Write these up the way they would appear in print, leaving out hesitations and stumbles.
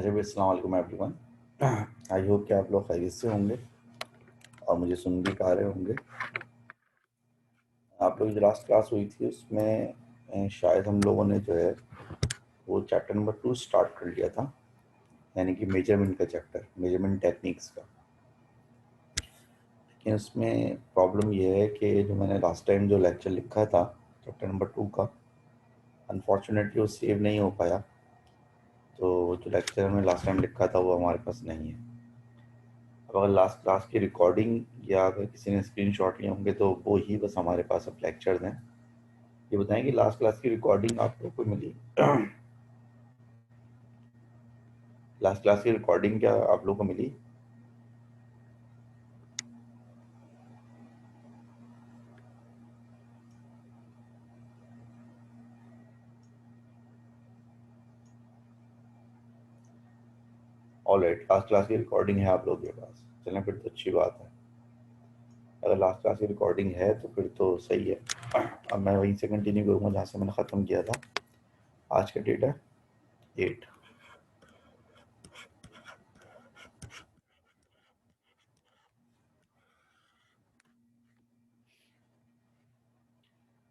जी अस्सलाम वालेकुम everyone. I hope कि आप लोग खैरियत से होंगे और मुझे सुन भी पा रहे होंगे। आप लोग जो लास्ट क्लास हुई थी उसमें शायद हम लोगों ने जो है वो चैप्टर नंबर 2 स्टार्ट कर लिया था, यानी कि मेजरमेंट का चैप्टर, मेजरमेंट टेक्निक्स का। लेकिन उसमें प्रॉब्लम ये है कि जो मैंने लास्ट टाइम जो लेक्चर लिखा था चैप्टर नंबर 2 का, अनफॉर्चुनेटली वो सेव नहीं हो पाया। तो जो लेक्चर हमने लास्ट टाइम लिखा था वो हमारे पास नहीं है। अब अगर लास्ट क्लास की रिकॉर्डिंग या अगर किसी ने स्क्रीनशॉट लिए होंगे तो वो ही बस हमारे पास अब लेक्चर्स हैं। ये बताएं कि लास्ट क्लास की रिकॉर्डिंग आप लोग को मिली? लास्ट क्लास की रिकॉर्डिंग क्या आप लोग को मिली? ऑलराइट, लास्ट क्लास की रिकॉर्डिंग है आप लोगों के पास, चलें फिर तो अच्छी बात है। अगर लास्ट क्लास की रिकॉर्डिंग है तो फिर तो सही है। अब मैं वहीं से कंटिन्यू करूँगा जहाँ से मैंने ख़त्म किया था। आज का डेट है 8।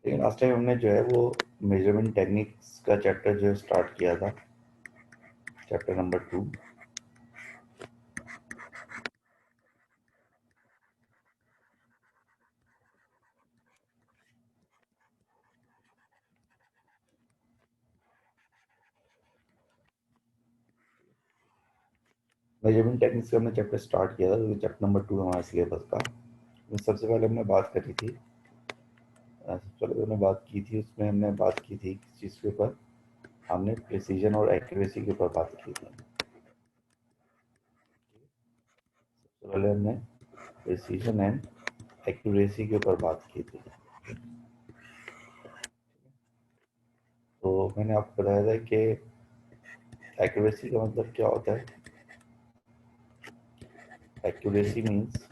लेकिन लास्ट टाइम हमने जो है वो मेजरमेंट टेक्निक्स का चैप्टर जो है स्टार्ट किया था, चैप्टर नंबर 2। मेजरमेंट टेक्निक्स का हमने चैप्टर स्टार्ट किया था, तो चैप्टर नंबर 2 हमारे सिलेबस का। सबसे पहले हमने बात करी थी, सबसे पहले हमने बात की थी, उसमें हमने बात की थी किस चीज़ के ऊपर? हमने प्रिसीजन और एक्यूरेसी के ऊपर बात की थी। सबसे पहले हमने प्रिसीजन एंड एक्यूरेसी के ऊपर बात की थी। तो मैंने आपको बताया था कि एक्यूरेसी का मतलब क्या होता है। Accuracy means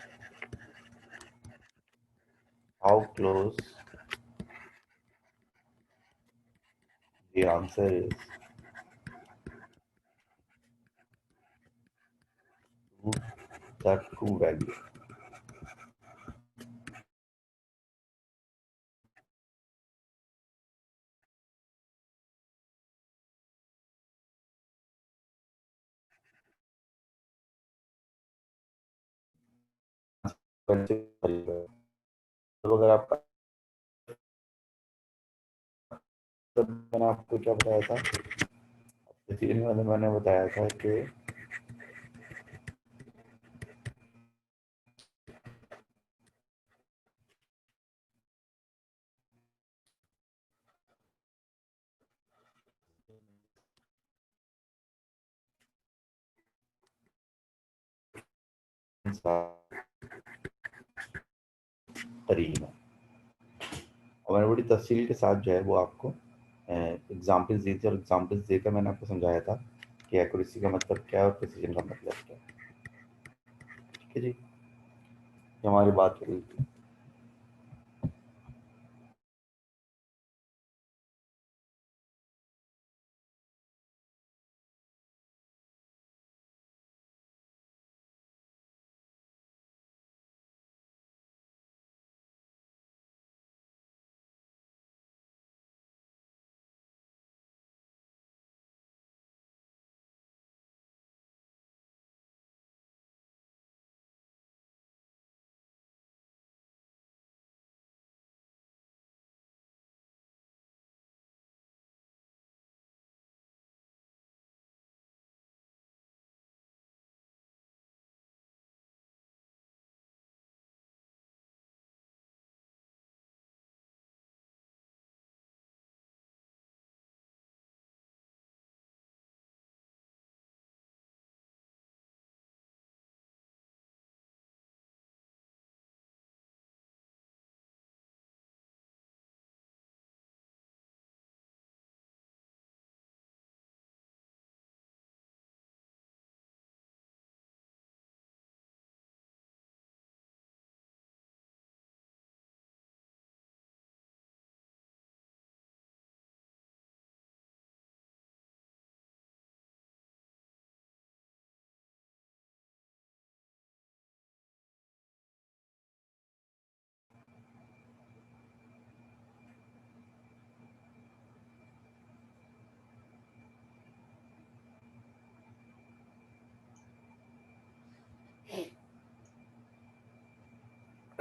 how close the answer is to the true value. तो अगर आपका, तो मैंने आपको क्या बताया था, प्रिसीजन में मैंने बताया था कि करीब है, और मैंने बड़ी तफसील के साथ जो है वो आपको एग्जाम्पल्स दी थी, और एग्जाम्पल्स देकर मैंने आपको समझाया था कि एक्यूरेसी का मतलब क्या है और प्रिसीजन का मतलब क्या है। ठीक है जी, ये हमारी बात हो रही थी।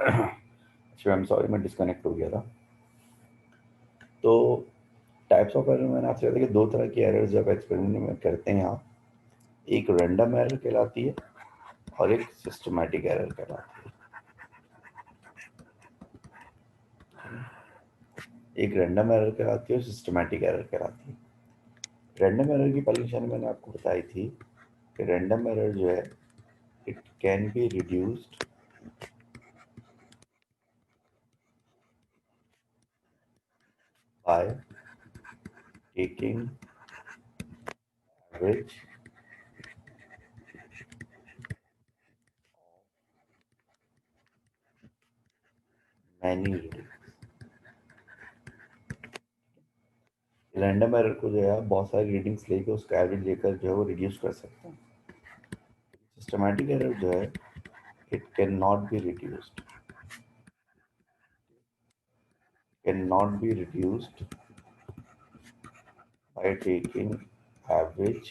आई एम सॉरी, मैं डिस्कनेक्ट हो गया था। तो टाइप्स ऑफ एरर मैंने आपसे कहा था कि दो तरह की एरर्स जब एक्सपेरिमेंट में करते हैं आप, एक रैंडम एरर कहलाती है और एक सिस्टमैटिक एरर कहलाती है। एक रैंडम एरर कहलाती है और सिस्टमैटिक एरर कहलाती है। रैंडम एरर की पहली निशानी मैंने आपको बताई थी कि रैंडम एरर जो है, it can be reduced by taking average many reading. Random error को जो है आप बहुत सारी रीडिंग्स लेके उसका एवरेज लेकर जो है वो रिड्यूस कर सकते हैं। सिस्टमैटिक एरर जो है, it can not be reduced, can not be reduced by taking average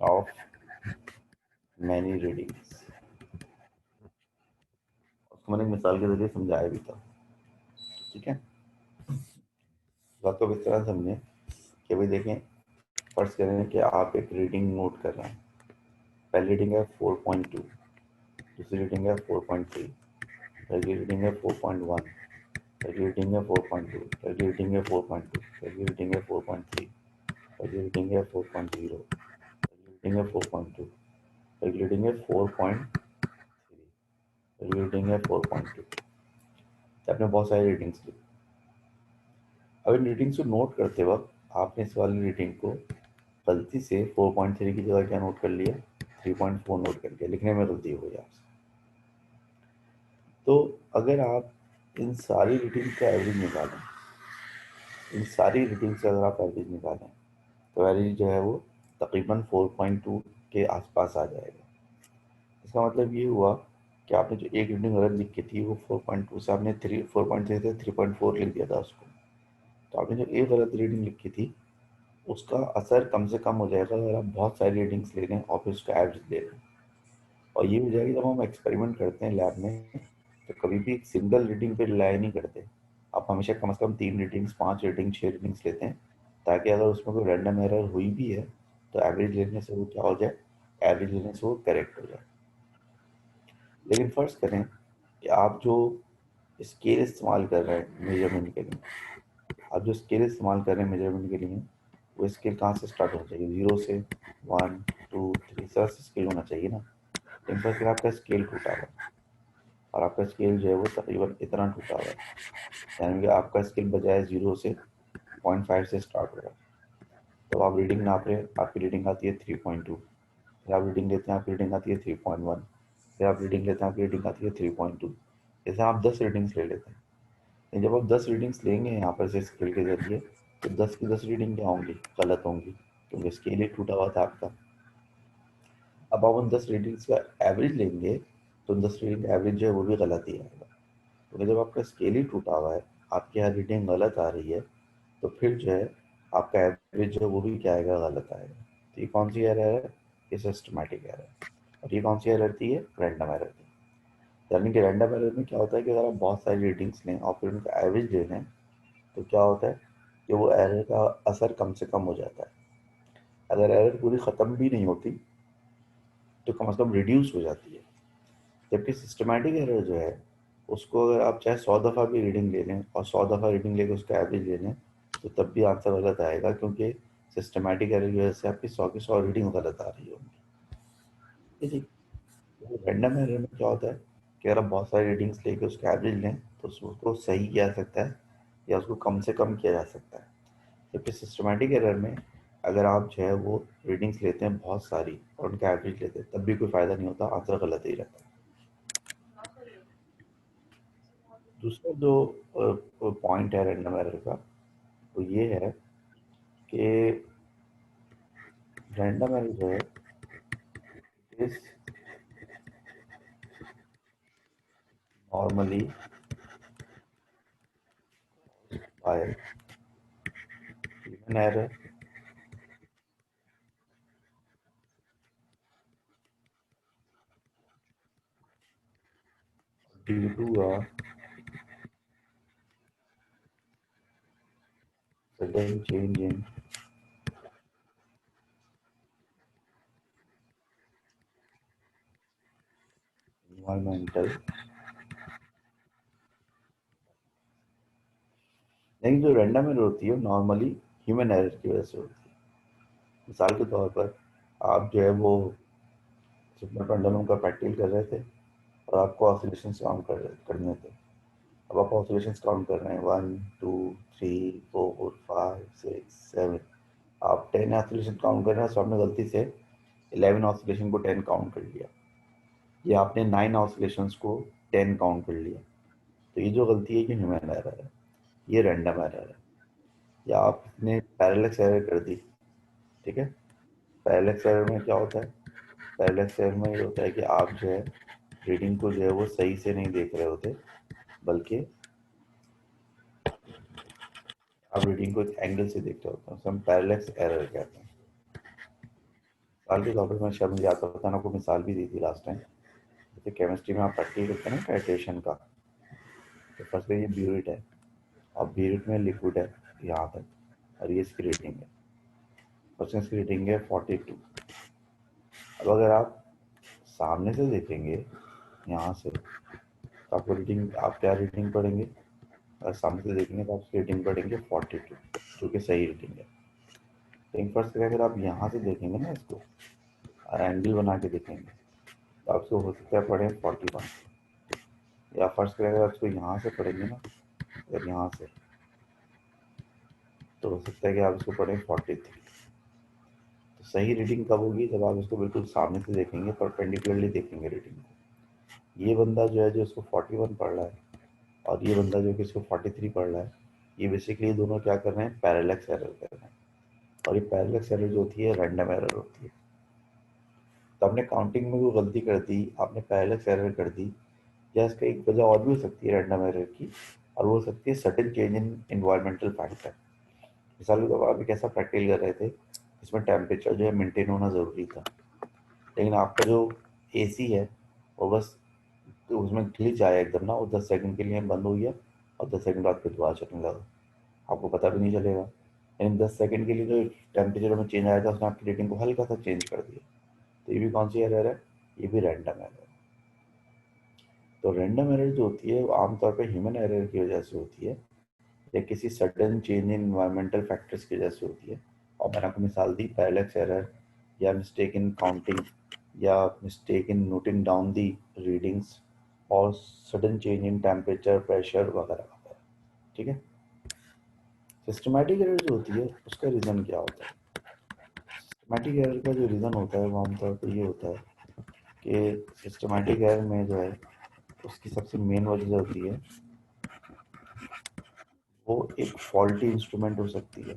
of many readings। उसको मैंने मिसाल के जरिए समझाया भी था, ठीक है। बात को इस तरह समझें कि भाई देखें, फर्ज करें कि आप एक रीडिंग नोट कर रहे हैं। पहली रीडिंग है 4.2, दूसरी रीडिंग है 4.3, पहली रीडिंग है 4.1, पहली रीडिंग है 4.2, पहली रीडिंग है 4.2, पहली रीडिंग है 4.3, पहली रीडिंग है 4.0, पहली रीडिंग है 4.2, पहली रीडिंग है 4.3, पहली रीडिंग है 4.2। आपने बहुत सारी रीडिंग्स ली। अब इन रीडिंग्स को नोट करते वक्त आपने इस वाली रीडिंग को गलती से 4.3 की जगह क्या नोट कर लिया, 3.4 नोट कर लिया, लिखने में गलती हो गई आपसे। तो अगर आप इन सारी रीडिंग का एवरेज निकालें, इन सारी रीडिंग से अगर आप एवरेज निकालें, तो एवरेज जो है वो तकरीबन 4.2 के आसपास आ जाएगा। इसका मतलब ये हुआ कि आपने जो एक रीडिंग गलत लिखी थी वो 4.2 से आपने 4.3 से 3.4 लिख दिया था उसको। तो आपने जो एक गलत रीडिंग लिखी थी उसका असर कम से कम हो जाएगा अगर आप बहुत सारी रीडिंग्स ले रहे हैं और फिर उसका एवरेज ले रहे हैं। और ये हो जाएगा जब हम एक्सपेरिमेंट करते हैं लैब में, तो कभी भी एक सिंगल रीडिंग पे रिलाई नहीं करते। आप हमेशा कम से कम 3 रीडिंग्स, 5 रीडिंग, 6 रीडिंग्स लेते हैं, ताकि अगर उसमें कोई रैंडम एरर हुई भी है तो एवरेज लेने से वो क्या हो जाए, एवरेज लेने से वो करेक्ट हो जाए। लेकिन फर्ज करें कि आप जो स्केल इस्तेमाल कर रहे हैं मेजरमेंट के लिए, आप जो स्केल इस्तेमाल कर रहे हैं मेजरमेंट के लिए, वो स्केल कहाँ से स्टार्ट होना चाहिए, 0 से, 1, 2, 3 सर से स्केल होना चाहिए ना। लेकिन फिर आपका स्केल टूटा हुआ है और आपका स्केल जो है वो तकरीबन इतना टूटा हुआ है, यानी कि आपका स्केल बजाय 0 से 0.5 से स्टार्ट हो रहा है। तो आप रीडिंग नाप रहे हैं, आपकी रीडिंग आती है 3.2, फिर आप रीडिंग लेते हैं, आपकी रीडिंग आती है 3.1, फिर आप रीडिंग लेते हैं, आपकी रीडिंग आती है 3.2। जैसे आप 10 रीडिंग्स ले लेते हैं, लेकिन जब आप 10 रीडिंग्स लेंगे यहाँ पर से स्केल के जरिए, तो 10 की 10 रीडिंग क्या होंगी, गलत होंगी, क्योंकि स्केल ही टूटा हुआ था आपका। अब आप उन 10 रीडिंग्स का एवरेज लेंगे, तो 10 रीडिंग का एवरेज जो है वो भी गलत ही आएगा, क्योंकि जब आपका स्केल ही टूटा हुआ है, आपकी हर रीडिंग गलत आ रही है, तो फिर जो है आपका एवरेज जो है वो भी क्या आएगा, गलत आएगा। तो ये कौन सी एरर है, ये सिस्टमैटिक एरर है। और ये कौन सी एरर थी, ये रैंडम एरर थी। यानी कि रैंडम एरर में क्या होता है कि अगर आप बहुत सारी रीडिंग्स लें और फिर उनका एवरेज ले लें, तो क्या होता है कि वो एरर का असर कम से कम हो जाता है। अगर एरर पूरी ख़त्म भी नहीं होती तो कम से कम रिड्यूस हो जाती है। जबकि सिस्टमैटिक एरर जो है, उसको अगर आप चाहे 100 दफ़ा भी रीडिंग ले लें और 100 दफ़ा रीडिंग लेकर उसका एवरेज ले लें, तो तब भी आंसर गलत आएगा, क्योंकि सिस्टमैटिक एरर की वजह से आपकी 100 की 100 रीडिंग गलत आ रही होगी। ठीक है। रैंडम एरर में क्या होता है कि अगर आप बहुत सारी रीडिंग्स लेके उसका एवरेज लें, तो उसको सही किया जा सकता है या उसको कम से कम किया जा सकता है। जबकि सिस्टमैटिक एरर में अगर आप जो है वो रीडिंग्स लेते हैं बहुत सारी और उनका एवरेज लेते हैं, तब भी कोई फ़ायदा नहीं होता, आंसर गलत ही रहता है। दूसरा जो पॉइंट है रैंडम एरर का, वो ये है कि रैंडम एरर जो है, इस normally by human error due to a sudden change in environmental, लेकिन जो रैंडम एरर होती है नॉर्मली ह्यूमन एरर की वजह से होती है। मिसाल के तौर पर आप जो है वो सुपर पेंडुलम का प्रैक्टिस कर रहे थे और आपको ऑसिलेशंस काउंट करने थे। अब आप ऑसिलेशंस काउंट कर रहे हैं 1 2 3 4 5 6 7, आप 10 ऑसिलेशन काउंट कर रहे हैं, तो आपने गलती से 11 ऑसिलेशन को 10 काउंट कर लिया, या आपने 9 ऑसिलेशंस को 10 काउंट कर लिया। तो ये जो गलती है कि ह्यूमन एरर है, ये रैंडम एरर है। या आपने पैरेलक्स एरर कर दी, ठीक है। पैरेलक्स एरर में क्या होता है? पैरेलक्स एरर में ये होता है कि आप जो है रीडिंग को जो है वो सही से नहीं देख रहे होते, बल्कि आप रीडिंग को एक एंगल से देख रहे होते हैं, उसे हम पैरेलक्स एरर कहते हैं। मिसाल के तौर पर मैं शायद मुझे याद पता आपको मिसाल भी दी थी लास्ट टाइम। जैसे केमिस्ट्री में आप प्रैक्टिस करते हैं ना टाइट्रेशन का, तो फर्स्ट ये ब्यूरिट है, और ब्यूरिट में लिक्विड है यहाँ तक, और ये इसकी रेटिंग है, फर्स्ट इसकी रेटिंग है 42। अब अगर आप सामने से देखेंगे यहाँ से, तो आपको रीडिंग, आप क्या रीडिंग पढ़ेंगे? अगर सामने से देखेंगे तो आप उसकी रेटिंग पढ़ेंगे 42, जो कि सही रेटिंग है। लेकिन फर्स्ट अगर आप यहाँ से देखेंगे ना इसको, एंगल बना के देखेंगे, तो आपको हो सकता है पढ़े 41। या फर्स्ट अगर आप इसको यहाँ से पढ़ेंगे ना, अगर यहाँ से, तो हो सकता है कि आप इसको पढ़ें 43। तो सही रीडिंग कब होगी? जब आप इसको बिल्कुल सामने से देखेंगे, परपेंडिकुलरली देखेंगे रीडिंग को। ये बंदा जो है जो इसको 41 पढ़ रहा है, और ये बंदा जो कि इसको 43 पढ़ रहा है, ये बेसिकली दोनों क्या कर रहे हैं? पैरेलक्स एरर कर रहे हैं। और ये पैरेलक्स एरर जो होती है रैंडम एरर होती है। तो आपने काउंटिंग में कोई गलती कर दी, आपने पैरेलक्स एरर कर दी, या इसका एक वजह और भी हो सकती है रैंडम एरर की, और वो हो सकती है sudden change in environmental factor. मिसाल के तौर पर आप एक ऐसा प्रैक्टिस कर रहे थे जिसमें टेम्परेचर जो है मेंटेन होना ज़रूरी था, लेकिन आपका जो एसी है वो बस, तो उसमें ग्लिच आया एकदम ना, वो 10 सेकंड के लिए बंद हो गया, और 10 सेकंड बाद फिर दोबारा चलने लगा, आपको पता भी नहीं चलेगा। लेकिन 10 सेकंड के लिए जो टेम्परेचर में चेंज आया था, उसने आपकी रेटिंग को हल्का सा चेंज कर दिया। तो ये भी कौन सी एरर है? ये भी रैंडम एरर है। तो रैंडम एरर जो होती है वो आमतौर पर ह्यूमन एरर की वजह से होती है, या किसी sudden change in environmental factors की वजह से होती है। और मैंने आपको मिसाल दी पैरेलक्स एरर, या मिस्टेक इन काउंटिंग, या mistake in noting down the readings, और sudden change in temperature, pressure वगैरह वगैरह। ठीक है। सिस्टमैटिक एरर जो होती है उसका रीज़न क्या होता है? सिस्टमैटिक एरर का जो रीज़न होता है वो आमतौर पर ये होता है कि सिस्टमैटिक एरर में जो है उसकी सबसे मेन वजह होती है वो एक फॉल्टी इंस्ट्रूमेंट हो सकती है।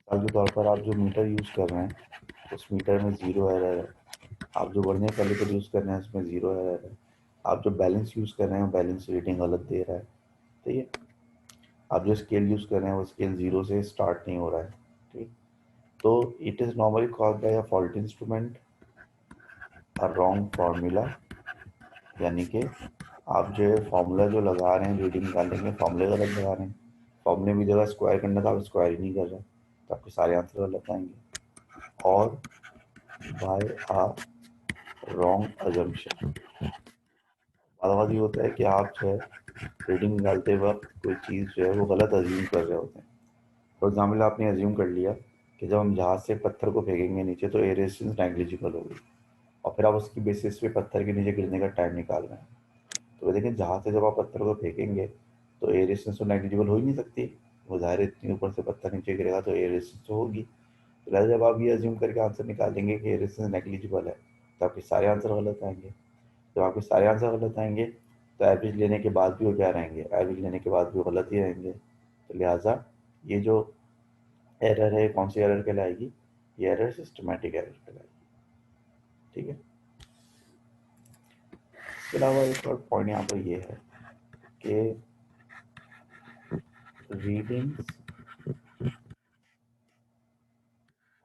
मिसाल के तौर पर आप जो मीटर यूज़ कर रहे हैं उस मीटर में ज़ीरो एरर है, आप जो वर्नियर कैलिपर यूज़ कर रहे हैं उसमें ज़ीरो एरर है, आप जो बैलेंस यूज़ कर रहे हैं बैलेंस रीडिंग गलत दे रहा है। ठीक है। आप जो स्केल यूज़ कर रहे हैं वो स्केल ज़ीरो से स्टार्ट नहीं हो रहा है। ठीक। तो it is normally called by a fault instrument, a wrong formula, यानी कि आप जो है फार्मूला जो लगा रहे हैं रीडिंग निकालने के, फार्मूले गलत लगा रहे हैं। फार्मूले में जगह स्क्वायर करना था, आप स्क्वायर ही नहीं कर रहे, तो आपके सारे आंसर गलत आएंगे। और बाय आ रॉन्ग अजम्पशन, बाद ये होता है कि आप जो है रीडिंग निकालते वक्त कोई चीज़ जो है वो गलत अज्यूम कर रहे होते हैं। फॉर एग्जाम्पल आपने अज्यूम कर लिया कि जब हम जहाज से पत्थर को फेंकेंगे नीचे तो एयर रेजिस्टेंस नेग्लिजिबल होगी, और फिर आप उसकी बेसिस पे पत्थर के नीचे गिरने का टाइम निकाल रहे हैं। तो देखिए जहाँ से जब आप पत्थर को फेंकेंगे तो एयर रेजिस्टेंस तो नेग्लिजिबल हो ही नहीं सकती, वो ज़ाहिर है इतनी ऊपर से पत्थर नीचे गिरेगा तो एयर रेजिस्टेंस तो होगी। तो लिहाजा जब आप ये अज्यूम करके आंसर निकालेंगे कि एयर रेजिस्टेंस नेग्लिजिबल है, तो आपके सारे आंसर गलत आएंगे। जब आपके सारे आंसर गलत आएंगे तो एवरेज लेने के बाद भी वो क्या रहेंगे? एवरेज लेने के बाद भी वो गलत ही रहेंगे। तो लिहाजा ये जो एरर है कौन सी एरर कहलाएगी? ये एरर सिस्टमैटिक एरर कहलाएगी। ठीक है। इसके अलावा एक और पॉइंट यहाँ पर ये है कि readings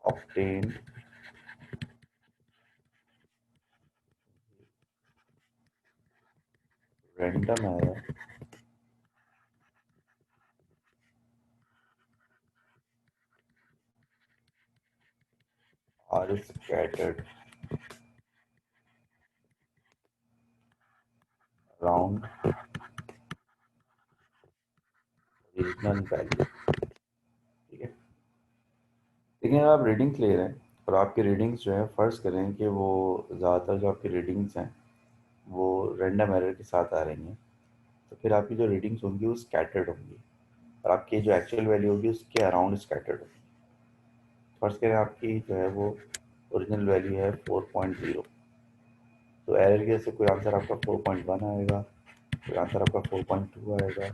obtained random error are scattered around regional value. ठीक है, लेकिन अगर आप रीडिंग्स ले रहे हैं और आपकी रीडिंग्स जो है फ़र्ज़ करें कि वो ज़्यादातर जो आपकी रीडिंग्स हैं वो रैंडम एरर के साथ आ रही हैं, तो फिर आपकी जो रीडिंग्स होंगी वो स्कैटर्ड होंगी और आपकी जो एक्चुअल वैल्यू होगी उसके अराउंड स्कैटर्ड होगी। फर्स्ट करें आपकी जो है वो ओरिजिनल वैल्यू है 4.0, तो एरर की वजह से कोई आंसर आपका 4.1 आएगा, कोई आंसर आपका 4.2 आएगा,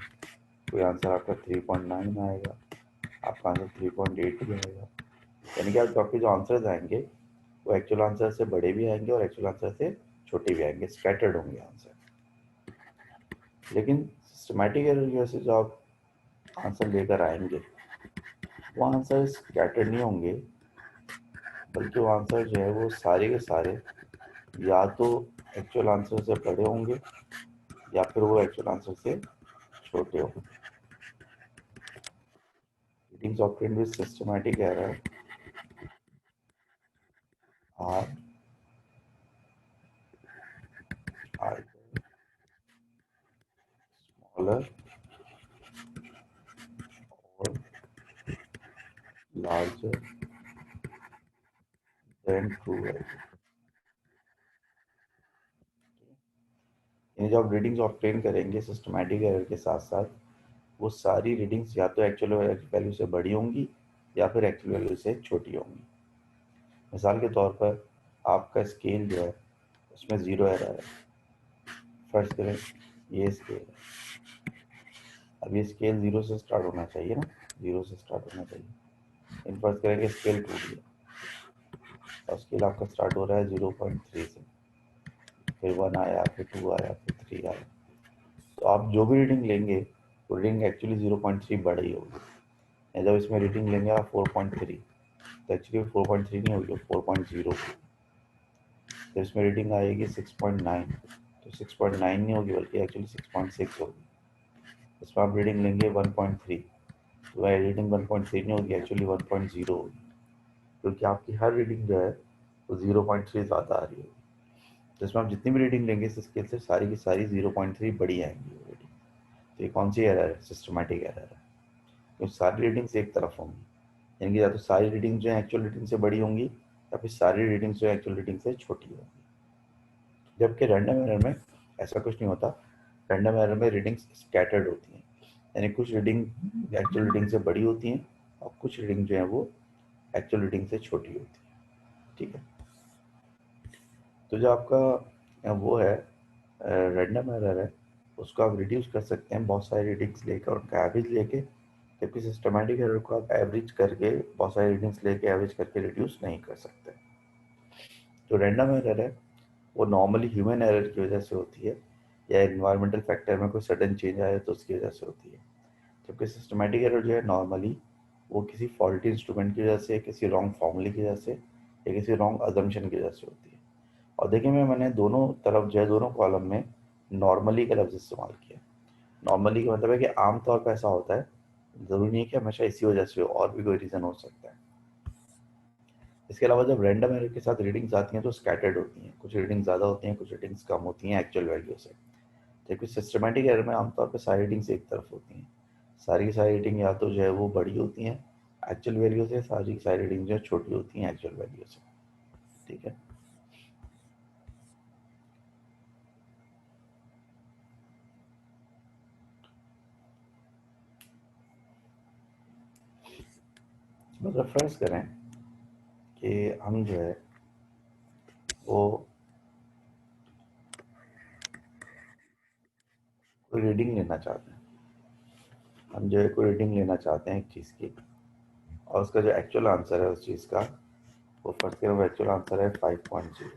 कोई आंसर आपका 3.9 आएगा, आपका आंसर 3.8 भी आएगा। यानी कि आपके जो आंसर्स आएंगे वो एक्चुअल आंसर से बड़े भी आएंगे और एक्चुअल आंसर से छोटे भी आएंगे, स्कैटर्ड होंगे आंसर। लेकिन सिस्टमैटिक एरर की वजह से जो आप आंसर लेकर आएंगे वो आंसर स्कैटर्ड नहीं होंगे, बल्कि वो आंसर जो है वो सारे के सारे या तो एक्चुअल आंसर से बड़े होंगे या फिर वो एक्चुअल आंसर से छोटे होंगे। Readings obtained with systematic error are smaller और लार्जर देन ट्रू वैल्यू। यानी जब आप रीडिंग्स ऑब्टेन करेंगे सिस्टमैटिक एरर के साथ साथ, वो सारी रीडिंग्स या तो एक्चुअल वैल्यू से बड़ी होंगी या फिर एक्चुअल वैल्यू से छोटी होंगी। मिसाल के तौर पर आपका स्केल जो है उसमें ज़ीरो एरर है, फर्स्ट करें ये स्केल है, अब ये स्केल ज़ीरो से स्टार्ट होना चाहिए ना, ज़ीरो से स्टार्ट होना चाहिए। इन फर्स्ट करेंगे स्केल टूट गया और स्केल आपका स्टार्ट हो रहा है 0.3 से, फिर 1 आया, फिर 2 आया, फिर 3 आया, तो आप जो भी रीडिंग लेंगे वो रीडिंग एक्चुअली 0.3 बढ़ ही होगी। या जब इसमें रीडिंग लेंगे आप 4.3, तो एक्चुअली 4.3 नहीं होगी, 4.0। जब इसमें रीडिंग आएगी 6.9, तो 6.9 नहीं होगी बल्कि एक्चुअली 6.6 होगी। इसमें आप रीडिंग लेंगे 1.3, तो वह रीडिंग 1.3 नहीं होगी, एक्चुअली 1.0 होगी, क्योंकि आपकी हर रीडिंग जो है वो 0.3 ज़्यादा आ रही होगी। तो इसमें आप जितनी भी रीडिंग लेंगे इस स्केल से सारी की सारी 0.3 बड़ी आएंगी रीडिंग। तो ये कौन सी एरर है? सिस्टमैटिक एरर है, क्योंकि सारी रीडिंग्स एक तरफ होंगी। यानी कि या तो सारी रीडिंग जो है एक्चुअल रीडिंग से बड़ी होंगी या फिर सारी रीडिंग्स जो है एक्चुअल रीडिंग से छोटी होंगी। जबकि रैंडम एरर में ऐसा कुछ नहीं होता। रैंडम एरर में रीडिंग्स स्कैटर्ड होती हैं, यानी कुछ रीडिंग एक्चुअल रीडिंग से बड़ी होती हैं और कुछ रीडिंग जो है वो एक्चुअल रीडिंग से छोटी होती है। ठीक है, तो जो आपका वो है रैंडम एरर है उसको आप रिड्यूस कर सकते हैं बहुत सारी रीडिंग्स लेकर उनका एवरेज लेके, जबकि सिस्टमैटिक एरर को आप एवरेज करके बहुत सारी रीडिंग्स लेके एवरेज करके रिड्यूस नहीं कर सकते। जो रैंडम एरर है वो नॉर्मली ह्यूमन एरर की वजह से होती है या एनवायरमेंटल फैक्टर में कोई सडन चेंज आए तो उसकी वजह से होती है। जबकि सिस्टमैटिक एरर जो है नॉर्मली वो किसी फॉल्टी इंस्ट्रूमेंट की वजह से, किसी रॉन्ग फॉर्मूले की वजह से या किसी रॉन्ग अजम्पशन की वजह से होती है। और देखिए मैंने दोनों तरफ जो है दोनों कॉलम में नॉर्मली का लफ्ज़ इस्तेमाल किया। नॉर्मली का मतलब है कि आमतौर पर ऐसा होता है, ज़रूरी नहीं है कि हमेशा इसी वजह से हो, और भी कोई रीज़न हो सकता है। इसके अलावा जब रैंडम एरर के साथ रीडिंग्स आती हैं तो स्कैटर्ड होती हैं, कुछ रीडिंग्स ज़्यादा होती हैं, कुछ रीडिंग्स कम होती हैं एक्चुअल वैल्यू से। जबकि सिस्टमैटिक एरर में आमतौर पर सारी रीडिंग्स एक तरफ होती हैं, सारी की सारी रीडिंग या तो जो है वो बड़ी होती हैं एक्चुअल वैल्यू से, सारी की सारी रीडिंग जो है छोटी होती हैं एक्चुअल वैल्यू से। ठीक है, बस रेफरेंस करें कि हम जो है वो कोई रीडिंग लेना चाहते हैं, हम जो है कोई रीडिंग लेना चाहते हैं एक चीज़ की, और उसका जो एक्चुअल आंसर है उस चीज़ का, वो फर्स्ट के वो एक्चुअल आंसर है 5.0।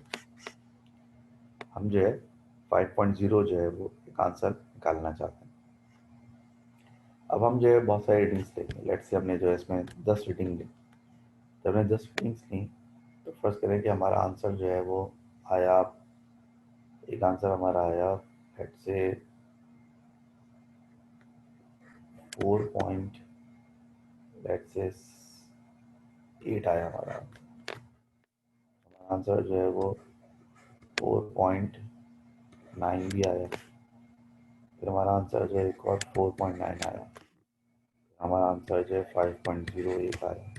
हम जो है 5.0 जो है वो एक आंसर निकालना चाहते हैं। अब हम जो है बहुत सारी रीडिंग्स लेंगे, लेट्स से हमने जो है इसमें 10 रीडिंग ली। जब हमने 10 रीडिंग्स ली तो फर्स्ट करें कि हमारा आंसर जो है वो आया, एक आंसर हमारा आया लेट्स से 4.8 आया हमारा आंसर जो है वो 4.9 भी आया, फिर हमारा आंसर जो है एक और 4.9 आया, हमारा आंसर जो है 5.08 आया,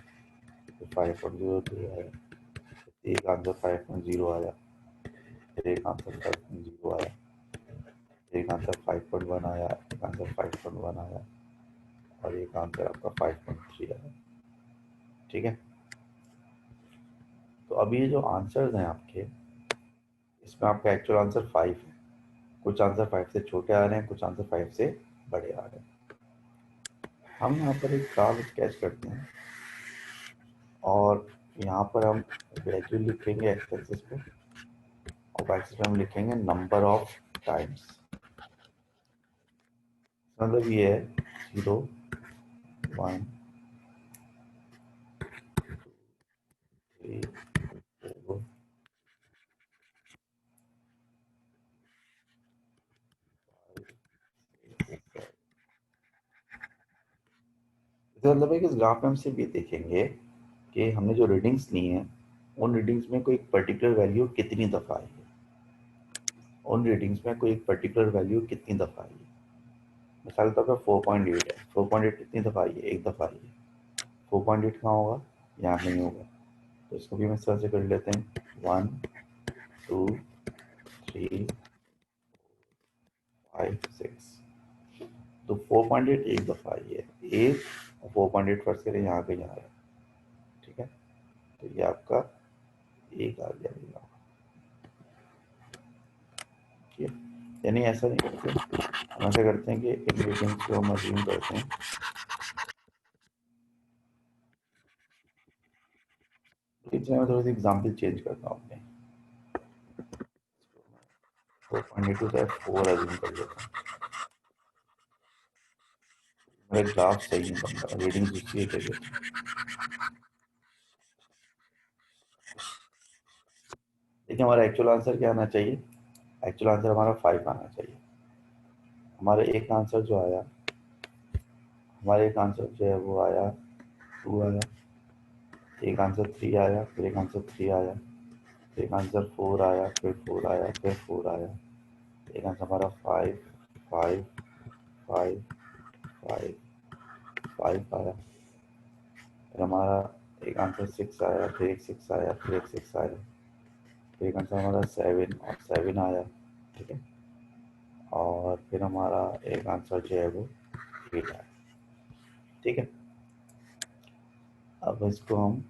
फिर 5.02 आया, एक आंसर 5.0 आया, फिर एक आंसर 5.0 आया, एक आंसर 5.1 आया, एक आंसर 5.1 आया और एक आंसर आपका 5.3 आया। ठीक है, तो अभी ये जो आंसर्स हैं आपके, इसमें आपका एक्चुअल आंसर 5 है, कुछ आंसर 5 से छोटे आ रहे हैं, कुछ आंसर 5 से बड़े आ रहे हैं। हम यहाँ पर एक ग्राफ स्केच करते हैं और यहाँ पर हम वैल्यू लिखेंगे एक्स एक्सिस पे और वाई एक्सिस पे हम लिखेंगे नंबर ऑफ टाइम्स। मतलब ये है 0 1 3 4 मतलब है कि इस ग्राफ में हम सिर्फ ये देखेंगे कि हमने जो रीडिंग्स ली हैं उन रीडिंग्स में कोई पर्टिकुलर वैल्यू कितनी दफ़ा आई है, उन रीडिंग्स में कोई एक पर्टिकुलर वैल्यू कितनी दफ़ा आई है। मिसाल के तौर पर 4.8 है, 4.8 कितनी दफ़ा आई है, एक दफ़ा आई है। 4.8 कहाँ होगा, यहाँ नहीं होगा, तो इसको भी हम इस तरह से कर लेते हैं 1 2 3 5 6। तो 4.8 एक दफ़ा आई है, एक 4.8 फर्स्ट करें यहाँ पे यहाँ है। ठीक है, तो ये आपका एक आ गया मेरा। ठीक है, यानी ऐसा नहीं करते, हम ऐसा करते हैं कि इन रीडिंग्स को हम अज्यूम करते हैं। इसमें मैं थोड़ी सी एग्जाम्पल चेंज करता हूँ अपने 4.8 को 4 अज्यूम कर लेता हूँ। मेरा ग्राफ सही नहीं बन रहा, रीडिंग दूसरी है चाहिए। देखिए हमारा एक्चुअल आंसर क्या आना चाहिए, एक्चुअल आंसर हमारा 5 आना चाहिए। हमारा एक आंसर जो आया, हमारा एक आंसर जो है वो आया 2 आया, एक आंसर 3 आया, फिर एक आंसर 3 आया, फिर एक आंसर 4 आया, फिर 4 आया, फिर 4 आया, एक आंसर हमारा 5 5 5 5 5 आया, फिर हमारा एक आंसर 6 आया, फिर एक 6 आया, फिर एक 6 आया, फिर एक आंसर हमारा 7 और 7 आया। ठीक है, और फिर हमारा एक आंसर जो है वो 8 आया। ठीक है, अब इसको हम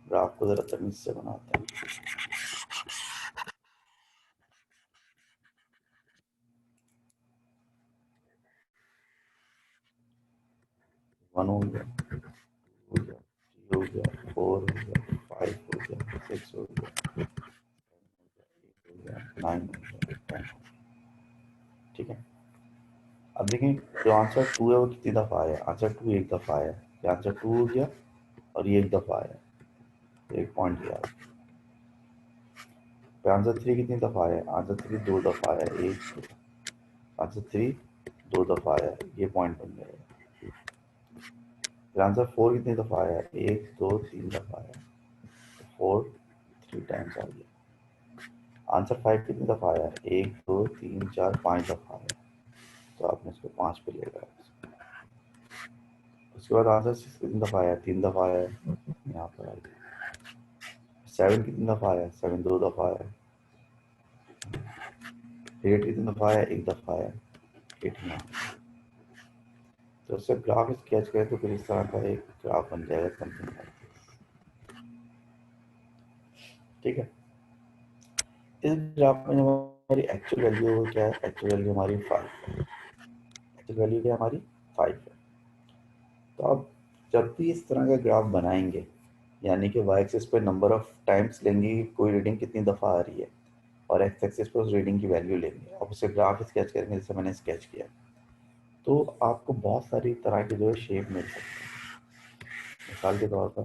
ग्राफ को ज़रा तमीज से बनाते हैं। 1 हो गया, 2 हो गया, 3 हो गया, 4 हो गया, 5 हो गया, 6 हो गया, 8 हो गया, 9 हो गया, 10 हो गया। ठीक है, अब देखें जो आंसर 2 है वो कितनी दफ़ा आया, आंसर 2 एक दफ़ा आया, ये आंसर 2 हो गया और ये एक दफ़ा आया, तो एक पॉइंट दिया। फिर आंसर 3 कितनी दफ़ा आया, आंसर 3 दो दफ़ा आया, एक आंसर 3 दो दफ़ा आया, ये पॉइंट बन जाएगा। फिर आंसर 4 कितनी दफ़ा आया, एक 2 3 दफ़ा आया, तो 4 3 टाइम्स आ गया। आंसर 5 कितनी दफ़ा आया, एक 2 3 4 5 दफ़ा आया, तो आपने इसको 5 पे ले लिया। उसके बाद आंसर 6 कितनी दफ़ा आया, 3 दफ़ा आया, यहाँ पर आ गया। 7 कितनी दफ़ा आया, 7 दो दफ़ा आया। 8 कितनी दफ़ा आया, एक दफ़ा आया, 8 यहाँ। तो उससे ग्राफ स्केच करें तो फिर इस तरह का एक ग्राफ बन जाएगा समथिंग लाइक दिस। ठीक है, इस ग्राफ में हमारी एक्चुअल वैल्यू क्या है, एक्चुअल वैल्यू हमारी 5 है, एक्चुअल वैल्यू क्या हमारी 5 है। तो अब जब भी इस तरह का ग्राफ बनाएंगे, यानी कि वाई एक्सिस पे नंबर ऑफ टाइम्स लेंगे कोई रीडिंग कितनी दफ़ा आ रही है और एक्स एक्सिस पे उस रीडिंग की वैल्यू लेंगे और उसे ग्राफ स्केच करेंगे जैसे मैंने स्केच किया, तो आपको बहुत सारी तरह के जो है शेप मिल सकते हैं। मिसाल के तौर पर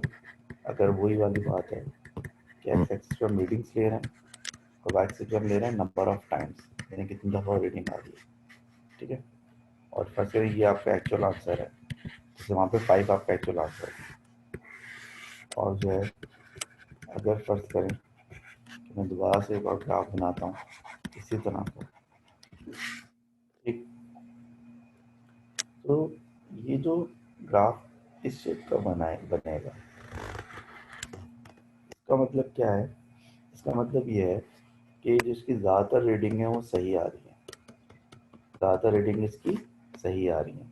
अगर वही वाली बात है कि एक्स एक्सिस पे हम रीडिंग्स ले रहे हैं और वाई एक्सिस पे हम ले रहे हैं नंबर ऑफ टाइम्स, यानी कितनी दफ़ा रीडिंग आ रही है। ठीक है, और फर्स्ट करें ये आपका एक्चुअल आंसर है, जैसे वहाँ पे 5 आपका एक्चुअल आंसर है। और जो है अगर फर्स्ट करें कि मैं दोबारा से एक और ग्राफ बनाता हूँ इसी तरह का, ठीक। तो ये जो ग्राफ इस शेप का बनेगा, इसका मतलब क्या है? इसका मतलब ये है कि जिसकी ज़्यादातर रीडिंग है वो सही आ रही है, ज़्यादातर रीडिंग इसकी सही आ रही है,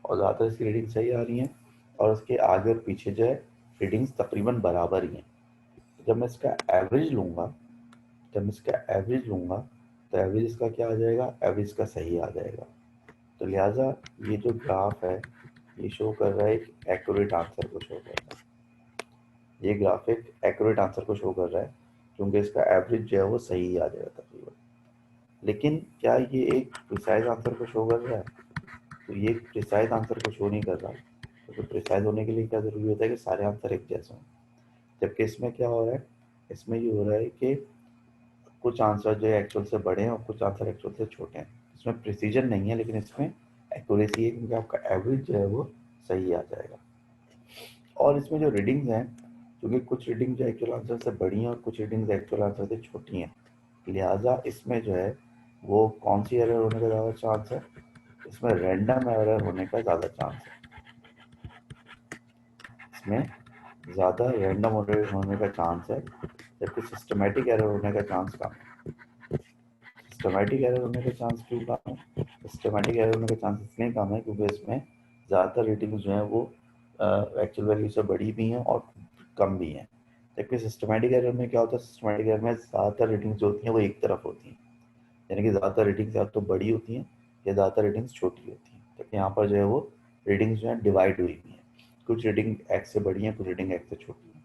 और ज़्यादातर इसकी रीडिंग सही आ रही है, और उसके आगे और पीछे जो है रीडिंग्स तकरीबन बराबर ही हैं। जब मैं इसका एवरेज लूँगा, तो एवरेज इसका क्या आ जाएगा? एवरेज का सही आ जाएगा। तो लिहाजा ये जो ग्राफ है ये शो कर रहा है एक एक्यूरेट आंसर को शो कर रहा है, ये ग्राफ एक एक्यूरेट आंसर को शो कर रहा है, क्योंकि इसका एवरेज जो है वो सही आ जाएगा तकरीबन। लेकिन क्या ये एक प्रिसाइज आंसर को शो कर रहा है? तो ये प्रिसाइज आंसर को शो नहीं कर रहा, तो प्रिसाइज होने के लिए क्या ज़रूरी होता है कि सारे आंसर एक जैसे हों। जबकि इसमें क्या हो रहा है? इसमें ये हो रहा है कि कुछ आंसर जो है एक्चुअल से बड़े हैं और कुछ आंसर एक्चुअल से छोटे हैं। इसमें प्रिसीजन नहीं है, लेकिन इसमें एक्यूरेसी है, क्योंकि आपका एवरेज जो है वो सही आ जाएगा। और इसमें जो रीडिंग्स हैं, क्योंकि कुछ रीडिंग जो एक्चुअल आंसर से बड़ी हैं और कुछ रीडिंग्स एक्चुअल आंसर से छोटी हैं, लिहाजा इसमें जो है वो कौन सी एरर होने का ज़्यादा चांस है? इसमें रैंडम एरर होने का ज़्यादा चांस है। इसमें ज़्यादा रैंडम होने का चांस है, जबकि सिस्टमेटिक एरर होने का चांस कम है। सिस्टमेटिक एरर होने का चांस क्यों कम है? सिस्टमेटिक एरर होने का चांस इसलिए कम है क्योंकि इसमें ज़्यादातर रीडिंग्स जो हैं वो एक्चुअल वैल्यू से बड़ी भी हैं और कम भी हैं। जबकि सिस्टमेटिक एरर में क्या होता है? सिस्टमेटिक एरर में ज़्यादातर रीडिंग्स जो होती हैं वो एक तरफ होती हैं, यानी कि ज़्यादातर रीडिंग्स या तो बड़ी होती हैं या ज़्यादातर रीडिंग्स छोटी होती हैं। जबकि यहाँ पर जो है वो रीडिंग्स जो है डिवाइड हुई हुई हैं, कुछ रीडिंग एक्स से बड़ी हैं, कुछ रीडिंग एक्स से छोटी हैं।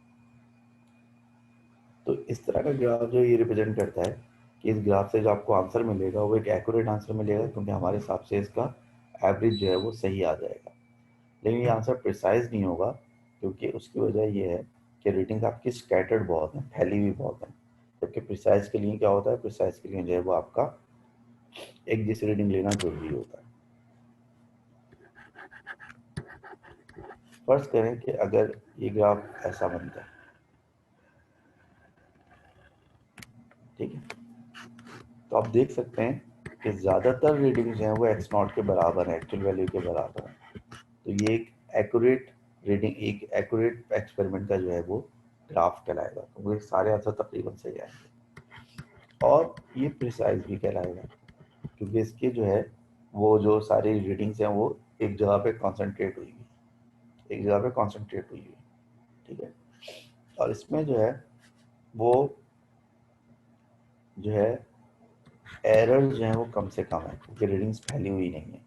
तो इस तरह का ग्राफ जो ये रिप्रेजेंट करता है कि इस ग्राफ से जो आपको आंसर मिलेगा वो एक एक्यूरेट आंसर मिलेगा, क्योंकि हमारे हिसाब से इसका एवरेज जो है वो सही आ जाएगा। लेकिन ये आंसर प्रिसाइज नहीं होगा, क्योंकि उसकी वजह ये है कि रीडिंग आपकी स्कैटर्ड बहुत है, फैली हुई बहुत है। जबकि प्रिसाइज के लिए क्या होता है? प्रिसाइज के लिए जो है वो आपका एक जैसी रीडिंग लेना जरूरी होता है। फर्ज करें कि अगर ये ग्राफ ऐसा बनता है, ठीक है, तो आप देख सकते हैं कि ज़्यादातर रीडिंग जो है वो एक्स नॉट के बराबर है, एक्चुअल वैल्यू के बराबर है। तो ये एक एक्यूरेट रीडिंग, एक एक्यूरेट एक्सपेरिमेंट का जो है वो ग्राफ कहलाएगा, क्योंकि सारे आंसर तकरीबन सही आएंगे। और ये प्रिसाइज भी कहलाएगा, क्योंकि इसके जो है वो जो सारी रीडिंग्स हैं वो एक जगह पे कॉन्सेंट्रेट हुई हुई, एक जगह पे कॉन्सेंट्रेट हुई हुई, ठीक है। और इसमें जो है वो जो है एरर जो है वो कम से कम है, क्योंकि रीडिंग्स फैली हुई नहीं है,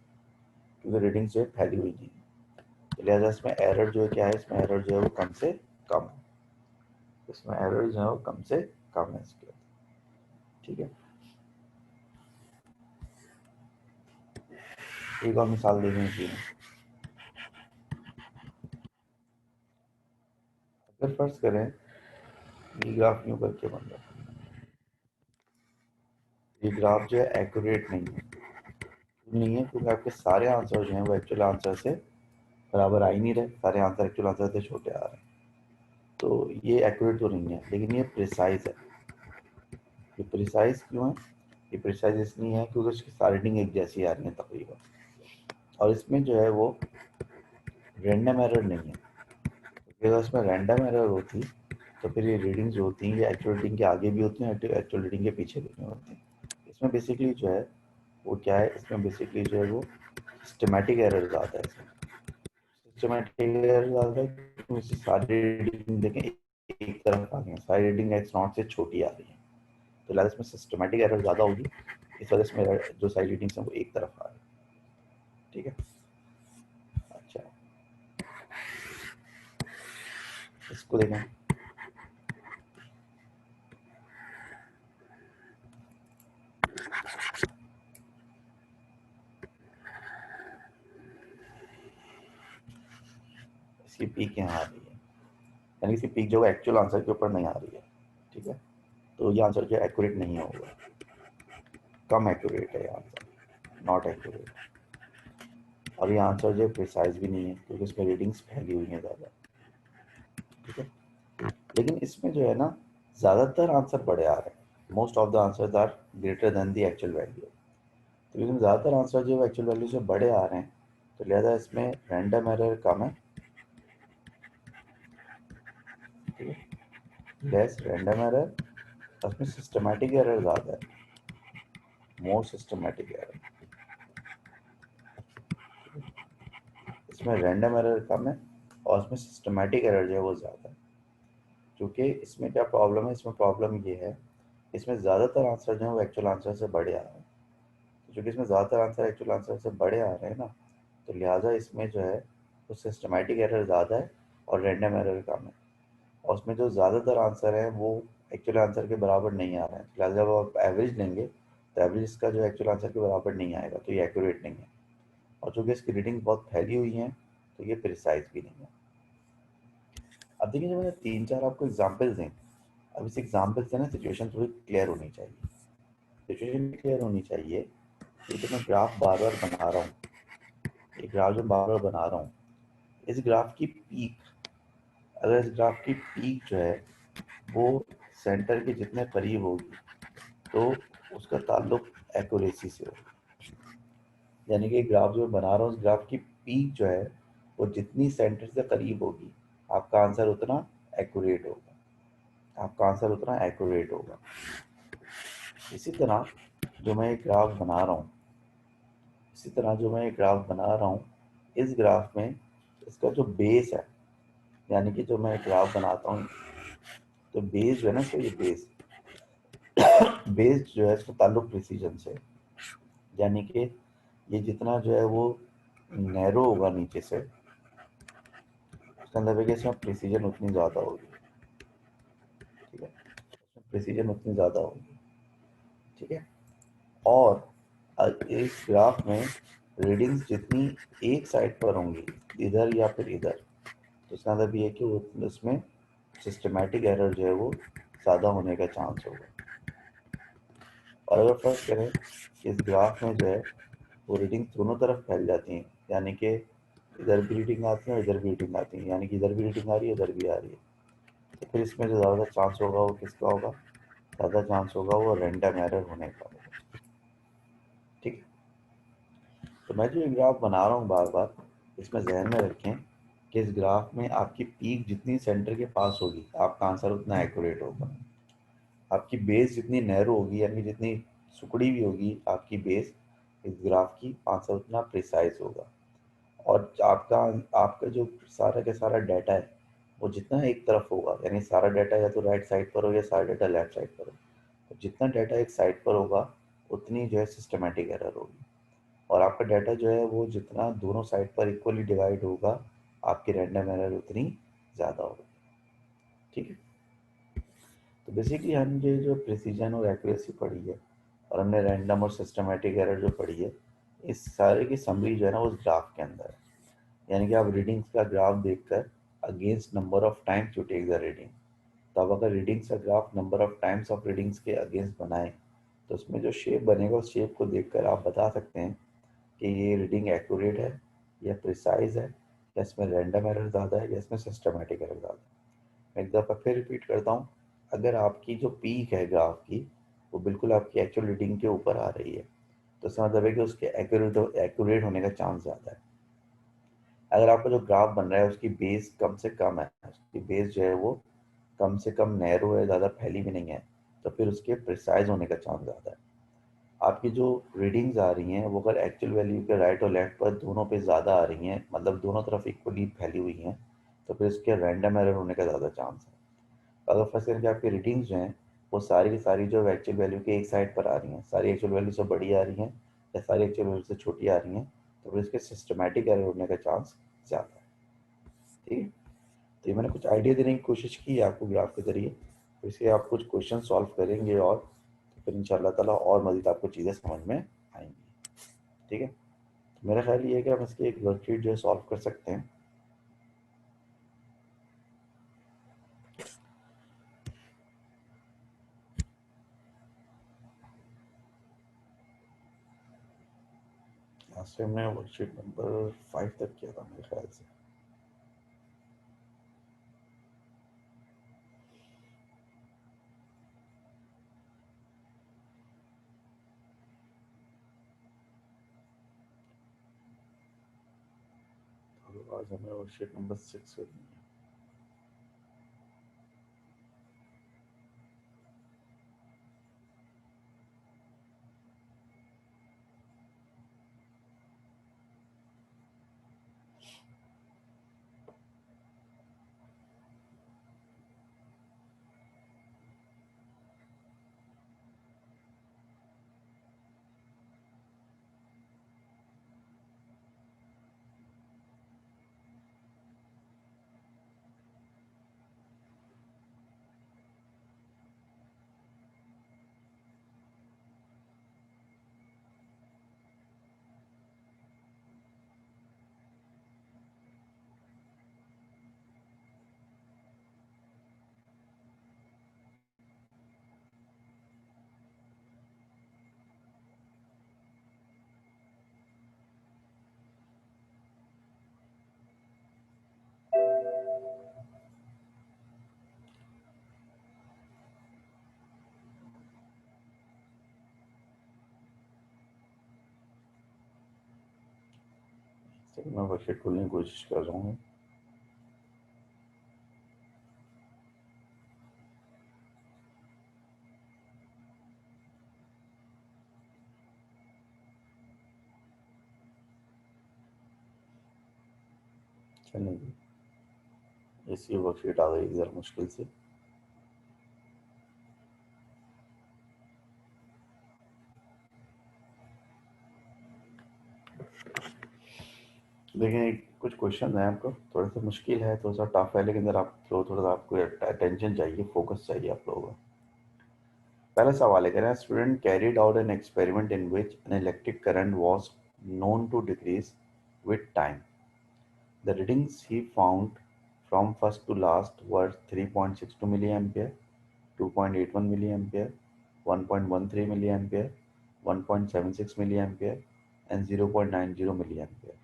क्योंकि रीडिंग्स जो है फैली हुई नहीं है। तो लिहाजा इसमें एरर जो है क्या है? इसमें एरर जो है वो कम से कम है, इसमें एरर जो है वो कम से कम है इसके, ठीक है। एक और मिसाल देखने की, अगर फर्ज करें ये ग्राफ यूं करके बन रहा है, ये ग्राफ जो है एक्यूरेट नहीं है, नहीं है क्योंकि आपके सारे आंसर जो हैं वो एक्चुअल आंसर से बराबर आ ही नहीं रहे, सारे आंसर एक्चुअल आंसर से छोटे आ रहे हैं। तो ये एक्यूरेट तो नहीं है, लेकिन ये प्रिसाइज है। ये प्रिसाइज क्यों है? ये प्रिसाइज इसलिए है क्योंकि उसकी सारी रीडिंग एक जैसी आ रही है तकरीबन, और इसमें जो है वो रैंडम एरर नहीं है, क्योंकि अगर इसमें रैंडम एरर होती तो फिर ये रीडिंग जो होती हैं ये एक्चुअल रीडिंग के आगे भी होती हैं, एक्चुअल रीडिंग के पीछे भी नहीं होती। इसमें बेसिकली जो है वो क्या है? इसमें बेसिकली जो है वो सिस्टमेटिक एरर ज़्यादा है। इसमें सिस्टमेटिक एरर ज़्यादा है क्योंकि इससे सारी रीडिंग देखें एक तरफ आ गई हैं, सारी रीडिंग एक्स नॉट से छोटी आ रही है, तो लिहाजा इसमें सिस्टमेटिक एरर ज़्यादा होगी, इस वजह से मेरा जो सारी रीडिंग्स हैं वो एक तरफ आ रही है, ठीक है। अच्छा, इसको देखें, इसकी पीक यहाँ आ रही है, यानी इसकी पीक जो है एक्चुअल आंसर के ऊपर नहीं आ रही है, ठीक है। तो ये आंसर जो है एक्यूरेट नहीं होगा, कम एक्यूरेट है ये आंसर, नॉट एक्यूरेट। और ये आंसर जो है प्रिसाइज भी नहीं है क्योंकि इसमें रीडिंग्स फैली हुई हैं ज़्यादा, ठीक है। लेकिन इसमें जो है ना ज़्यादातर आंसर बड़े आ रहे हैं, most of the answers are greater than the actual value. तो लेकिन ज़्यादातर आंसर जो है एक्चुअल वैल्यू से बड़े आ रहे हैं, तो लिहाजा इसमें रैंडम एरर कम है, ठीक है, लेस रैंडम एरर, उसमें सिस्टमैटिक एरर ज़्यादा है, मोर सिस्टमैटिक एरर। इसमें रैंडम एरर कम है और इसमें सिस्टमैटिक एरर जो है वो ज़्यादा है। क्योंकि इसमें क्या प्रॉब्लम है, इसमें प्रॉब्लम ये है, इसमें ज़्यादातर आंसर जो है वो एक्चुअल आंसर से बड़े आ रहे हैं। तो चूँकि इसमें ज़्यादातर आंसर एक्चुअल आंसर से बड़े आ रहे हैं ना, तो लिहाजा इसमें जो है वो सिस्टमैटिक एरर ज़्यादा है और रैंडम एरर कम है। और उसमें जो ज़्यादातर आंसर हैं वो एक्चुअल आंसर के बराबर नहीं आ रहे हैं, लिहाजा जब आप एवरेज लेंगे तो एवरेज इसका जो एक्चुअल आंसर के बराबर नहीं आएगा, तो ये एक्यूरेट नहीं है। और चूँकि इसकी रीडिंग बहुत फैली हुई हैं तो ये प्रिसाइज भी नहीं है। अब देखिए जो मैंने 3-4 आपको एग्जांपल्स दें, अब इस एग्जांपल से ना सिचुएशन थोड़ी क्लियर होनी चाहिए। सिचुएशन क्लियर होनी चाहिए कि जो मैं ग्राफ बार-बार बना रहा हूँ, ये ग्राफ जो बार-बार बना रहा हूँ, इस ग्राफ की पीक, अगर इस ग्राफ की पीक जो है वो सेंटर के जितने करीब होगी तो उसका ताल्लुक एक्यूरेसी से होगा। यानी कि ग्राफ जो मैं बना रहा हूँ, उस ग्राफ की पीक जो है वो जितनी सेंटर से करीब होगी, आपका आंसर उतना एक्यूरेट होगा, आपका आंसर उतना एक्यूरेट होगा। इसी तरह जो मैं एक ग्राफ बना रहा हूँ, इसी तरह जो मैं एक ग्राफ बना रहा हूँ, इस ग्राफ में इसका जो बेस है, यानी कि जो मैं एक ग्राफ बनाता हूँ तो बेस जो है ना, इसका ये बेस जो है इसका ताल्लुक प्रिसीजन से, यानी कि ये जितना जो है वो नैरो होगा नीचे से, उसका मतलब है कि इसमें प्रिसीजन उतनी ज़्यादा होगी, ठीक है, इसमें प्रिसीजन उतनी ज़्यादा होगी, ठीक है। और इस ग्राफ में रीडिंग्स जितनी एक साइड पर होंगी, इधर या फिर इधर, तो इसका मतलब ये है कि उसमें सिस्टमैटिक एरर जो है वो ज़्यादा होने का चांस होगा। और अगर फर्स्ट करें कि इस ग्राफ में जो है वो रीडिंग दोनों तरफ फैल जाती हैं, यानी कि इधर भी रीडिंग आती है और इधर भी रीडिंग आती है, यानी कि इधर भी रीडिंग आ रही है इधर भी आ रही है, तो फिर इसमें जो ज़्यादा चांस होगा वो किसका होगा, ज़्यादा चांस होगा वो रैंडम एरर होने का होगा, ठीक है। तो मैं जो ये ग्राफ बना रहा हूँ बार बार, इसमें जहन में रखें कि इस ग्राफ में आपकी पीक जितनी सेंटर के पास होगी, आपका आंसर उतना एक्यूरेट होगा। आपकी बेस जितनी नैरो होगी, यानी जितनी सुकड़ी भी होगी आपकी बेस इस ग्राफ की, आंसर उतना प्रिसाइज होगा। और आपका आपका जो सारा का सारा डाटा है वो जितना एक तरफ होगा, यानी सारा डाटा या तो राइट साइड पर हो या सारा डाटा लेफ्ट साइड पर हो, तो जितना डाटा एक साइड पर होगा उतनी जो है सिस्टमेटिक एरर होगी। और आपका डाटा जो है वो जितना दोनों साइड पर इक्वली डिवाइड होगा, आपकी रैंडम एरर उतनी ज़्यादा होगी, ठीक है। तो बेसिकली हमने जो प्रिसीजन और एक्यूरेसी पढ़ी है और हमने रैंडम और सिस्टमेटिक एरर जो पढ़ी है, इस सारे की समरी जो है ना उस ग्राफ के अंदर है। यानी कि आप रीडिंग्स का ग्राफ देखकर against number of times you take the reading, तो आप अगर रीडिंग्स का graph number of times of readings के अगेंस्ट बनाएं तो उसमें जो शेप बनेगा उस शेप को देखकर आप बता सकते हैं कि ये रीडिंग एक्यूरेट है या प्रिसाइज है, या इसमें रैंडम एरर ज़्यादा है या इसमें सिस्टमेटिक एरर ज़्यादा है। मैं एक दफ़ा फिर रिपीट करता हूँ, अगर आपकी जो पीक है ग्राफ की वो बिल्कुल आपकी एक्चुअल रीडिंग के ऊपर आ रही है, तो इसका मतलब है कि उसके एक्यूरेट होने का चांस ज़्यादा है। अगर आपका जो ग्राफ बन रहा है उसकी बेस कम से कम है, उसकी बेस जो है वो कम से कम नैरो है, ज़्यादा फैली भी नहीं है, तो फिर उसके प्रिसाइज होने का चांस ज़्यादा है। आपकी जो रीडिंग्स आ रही हैं वो अगर एक्चुअल वैल्यू के राइट और लेफ्ट पर दोनों पे ज़्यादा आ रही हैं, मतलब दोनों तरफ इक्वली फैली हुई हैं, तो फिर इसके रैंडम एरर होने का ज़्यादा चांस है। अगर फर्स्ट करके आपकी रीडिंग्स जो हैं वो सारी की सारी जो एक्चुअल वैल्यू के एक साइड पर आ रही हैं, सारी एक्चुअल वैल्यू से बड़ी आ रही हैं या सारी एक्चुअल वैल्यू से छोटी आ रही हैं, तो फिर इसके सिस्टमेटिक एरर होने का चांस ज़्यादा है, ठीक है। तो ये मैंने कुछ आइडिया देने की कोशिश की है आपको ग्राफ के ज़रिए, तो इससे आप कुछ क्वेश्चन सॉल्व करेंगे और तो फिर इंशाल्लाह ताला और मज़ीद आपको चीज़ें समझ में आएंगी, ठीक है। तो मेरा ख्याल ये है कि हम इसकी एक वर्कशीट जो है सॉल्व कर सकते हैं। लास्ट टाइम ने वर्कशीट नंबर 5 तक किया था मेरे ख्याल से। तो आज हमें वर्कशीट नंबर 6 करनी है। तो मैं वर्कशीट खोलने की कोशिश कर रहा हूँ। चलेंगे, ऐसी वर्कशीट आ गई जरा मुश्किल से। देखिए कुछ क्वेश्चन है आपको, थोड़ा सा मुश्किल है, थोड़ा सा टफ है, लेकिन जरा आप थोड़ा सा आपको अटेंशन चाहिए, फोकस चाहिए आप लोगों को। पहला सवाल है, कह रहा है student carried out an experiment in which an electric current was known to decrease with time. The readings he found from first to last were 3.62 milliampere, 2.81 milliampere, 1.13 milliampere, 1.76 milliampere, and 0.90 milliampere.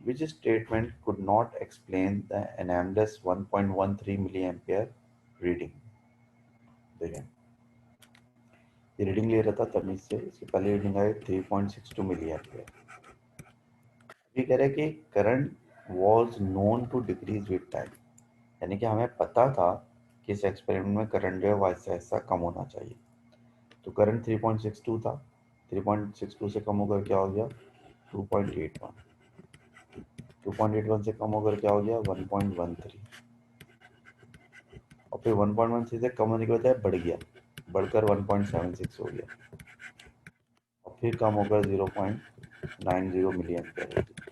Which statement could not explain the anomalous 1.13 milliampere reading? देखें, ये reading ले रहा था तमीज से, इसकी पहले reading I 3.62 milli ampere. ये कह रहा है कि current was known to decrease with time, यानी कि हमें पता था कि इस एक्सपेरिमेंट में करंट जो है वो ऐसा ऐसा कम होना चाहिए। तो करंट 3.62 था, 3.62 से कम होकर क्या हो गया 2.81, 2.81 से कम होकर क्या हो गया 1.13, और फिर 1.13 से कम होने के बजाय बढ़ गया, बढ़कर 1.76 हो गया, और फिर कम होकर 0.90 मिली एम्पियर हो गया।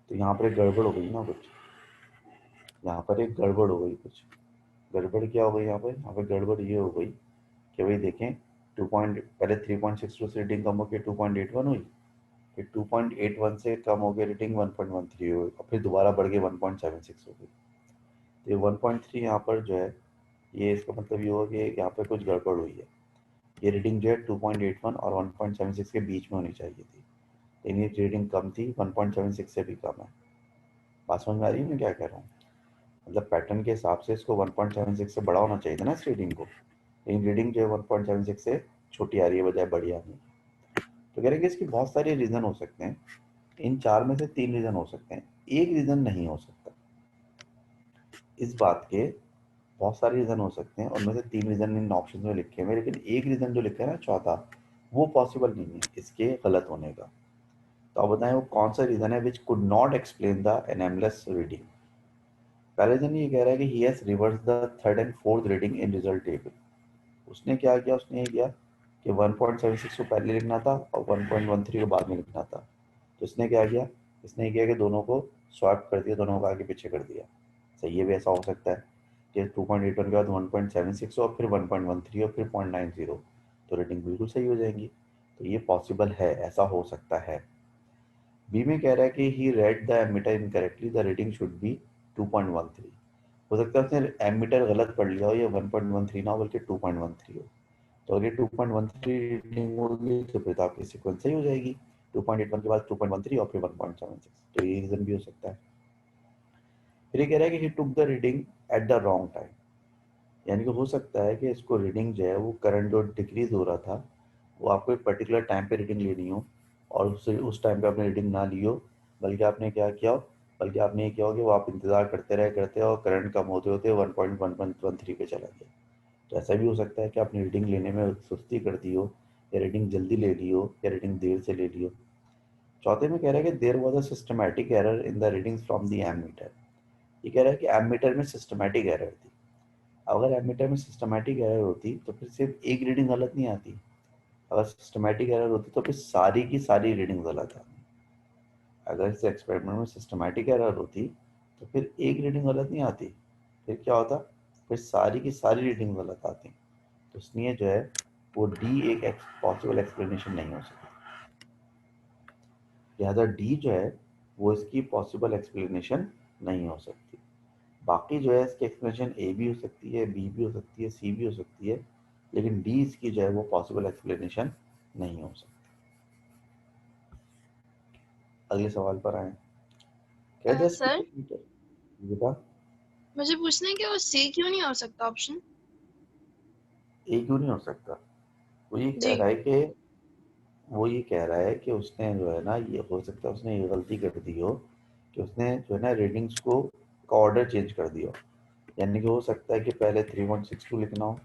तो यहाँ पर एक गड़बड़ हो गई ना कुछ, यहाँ पर एक गड़बड़ हो गई कुछ। गड़बड़ क्या हो गई यहाँ पे गड़बड़ ये हो गई कि भाई देखें, पहले 3.62 से रीडिंग कम होकर 2.81 हुई, फिर 2.81 से कम हो गई रीडिंग 1.13 हुई, और फिर दोबारा बढ़ के 1.76 हो गई। तो ये 1.3 यहाँ पर जो है, ये इसका मतलब ये होगा कि यहाँ पे कुछ गड़बड़ हुई है। ये रीडिंग जो है 2.81 और 1.76 के बीच में होनी चाहिए थी, लेकिन ये रीडिंग कम थी, 1.76 से भी कम है। बात समझ में आ रही है मैं क्या कह रहा हूँ? मतलब पैटर्न के हिसाब से इसको 1.76 से बड़ा होना चाहिए था ना इस रीडिंग को, लेकिन रीडिंग जो है 1.76 से छोटी आ रही है बजाय बड़ी आनी। तो कह रहे हैं कि इसकी बहुत सारे रीज़न हो सकते हैं, इन चार में से 3 रीज़न हो सकते हैं, एक रीज़न नहीं हो सकता। इस बात के बहुत सारे रीज़न हो सकते हैं, उनमें से 3 रीज़न इन ऑप्शन में लिखे हुए, लेकिन एक रीज़न जो लिखा है ना चौथा, वो पॉसिबल नहीं है इसके गलत होने का। तो आप बताएं वो कौन सा रीज़न है which could not explain the anomalous reading. पहले दिन ये कह रहा है कि he has reverse the third and fourth reading in result table. उसने क्या किया, उसने ये किया कि 1.76 को पहले लिखना था और 1.13 को बाद में लिखना था। तो इसने क्या किया, इसने किया कि दोनों को स्वैप कर दिया, दोनों को आगे पीछे कर दिया। सही है भी, ऐसा हो सकता है कि 2.81 के बाद 1.76 और फिर 1.13 और फिर 0.90, तो रेटिंग बिल्कुल सही हो जाएंगी। तो ये पॉसिबल है, ऐसा हो सकता है। बी में कह रहा है कि he read the ammeter incorrectly, the rating should be 2.13। हो सकता है उसने एमीटर गलत पढ़ लिया हो, या 1.13 ना हो बल्कि 2.13 हो। तो अगर 2.13 रीडिंग होगी तो फिर तो आपकी सीक्वेंस सही हो जाएगी, 2.81 के बाद 2.13 और फिर 1.76, तो ये रीजन भी हो सकता है। फिर ये कह रहा है कि he took the reading at the wrong time, यानी कि हो सकता है कि इसको रीडिंग जो है वो करंट जो डिक्रीज हो रहा था वो आपको एक पर्टिकुलर टाइम पे रीडिंग लेनी हो और उससे उस टाइम पे आपने रीडिंग ना ली हो, बल्कि आपने क्या किया हो, बल्कि आपने ये किया हो कि वो आप इंतज़ार करते और करंट कम होते होते 1.1113 पे चला गया। तो ऐसा भी हो सकता है कि आपने रीडिंग लेने में सुस्ती कर दी हो, या रीडिंग जल्दी ले ली हो, या रीडिंग देर से ले ली हो। चौथे में कह रहा है कि there was a systematic error in the readings from the ammeter. ये कह रहा है कि एमीटर में सिस्टमैटिक एरर थी। अगर एमीटर में सिस्टमैटिक एरर होती तो फिर सिर्फ एक रीडिंग गलत नहीं आती, अगर सिस्टमैटिक एरर होती तो फिर सारी की सारी रीडिंग गलत आती। अगर इस एक्सपेरिमेंट में सिस्टमैटिक एरर होती तो फिर एक रीडिंग गलत नहीं आती, फिर क्या होता, फिर सारी की सारी रीडिंग गलत आती। तो इसलिए जो है वो डी एक पॉसिबल एक्सप्लेनेशन नहीं हो सकती, लिहाजा डी जो है वो इसकी पॉसिबल एक्सप्लेनेशन नहीं हो सकती। बाकी जो है इसकी एक्सप्लेनेशन ए भी हो सकती है, बी भी हो सकती है, सी भी हो सकती है, लेकिन डी इसकी जो है वो पॉसिबल एक्सप्लेनेशन नहीं हो सकती। अगले सवाल पर आए। क्या द सर स्पीकर बेटा मुझे पूछना है कि वो सी क्यों नहीं हो सकता ऑप्शन? ए क्यों नहीं हो सकता? वो ये कह जी। रहा है कि वो ये कह रहा है कि उसने जो है ना, ये हो सकता है उसने ये गलती कर दी हो कि उसने जो है ना रीडिंग्स को का ऑर्डर चेंज कर दिया हो। यानी कि हो सकता है कि पहले 3.62 लिखना हो,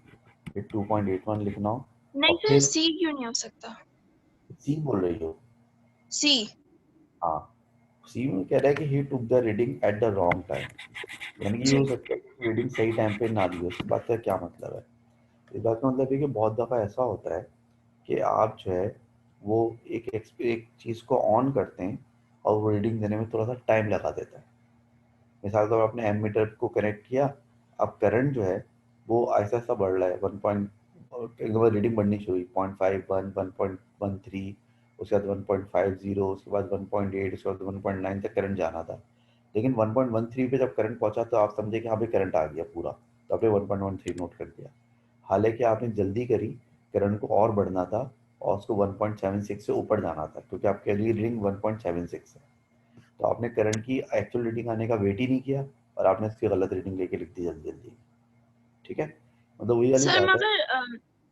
फिर 2.81 लिखना हो, नहीं और सर, फिर सी क्यों नहीं हो सकता? सी बोल रही हो। सी। हाँ, सी में कह रहा है कि he took the reading at the wrong time, यानी कि ये जी। हो सकता है कि रीडिंग सही टाइम पे ना ली हो। इस बात का क्या मतलब है? इस बात का मतलब है कि बहुत दफ़ा ऐसा होता है कि आप जो है वो एक चीज़ को ऑन करते हैं और वो रीडिंग देने में थोड़ा सा टाइम लगा देता है। मिसाल के तौर पर आपने एमीटर को कनेक्ट किया, अब करंट जो है वो ऐसा ऐसा बढ़ रहा है, 1 रीडिंग बढ़नी शुरू हुई, 0.51, 1.13, उसके बाद 1.50, उसके बाद 1.8, उसके बाद 1.9 तक करंट जाना था। लेकिन 1.13 पे जब करंट पहुंचा तो आप समझे कि हाँ भाई करंट आ गया पूरा, तो आपने 1.13 नोट कर दिया। हालांकि आपने जल्दी करी, करंट को और बढ़ना था और उसको 1.76 से ऊपर जाना था, क्योंकि आपके लिए रीडिंग 1.76 है। तो आपने करंट की एक्चुअल रीडिंग आने का वेट ही नहीं किया और आपने इसकी गलत रीडिंग लेके लिख दी जल्दी जल्दी। ठीक है, मतलब वही वाली सर बात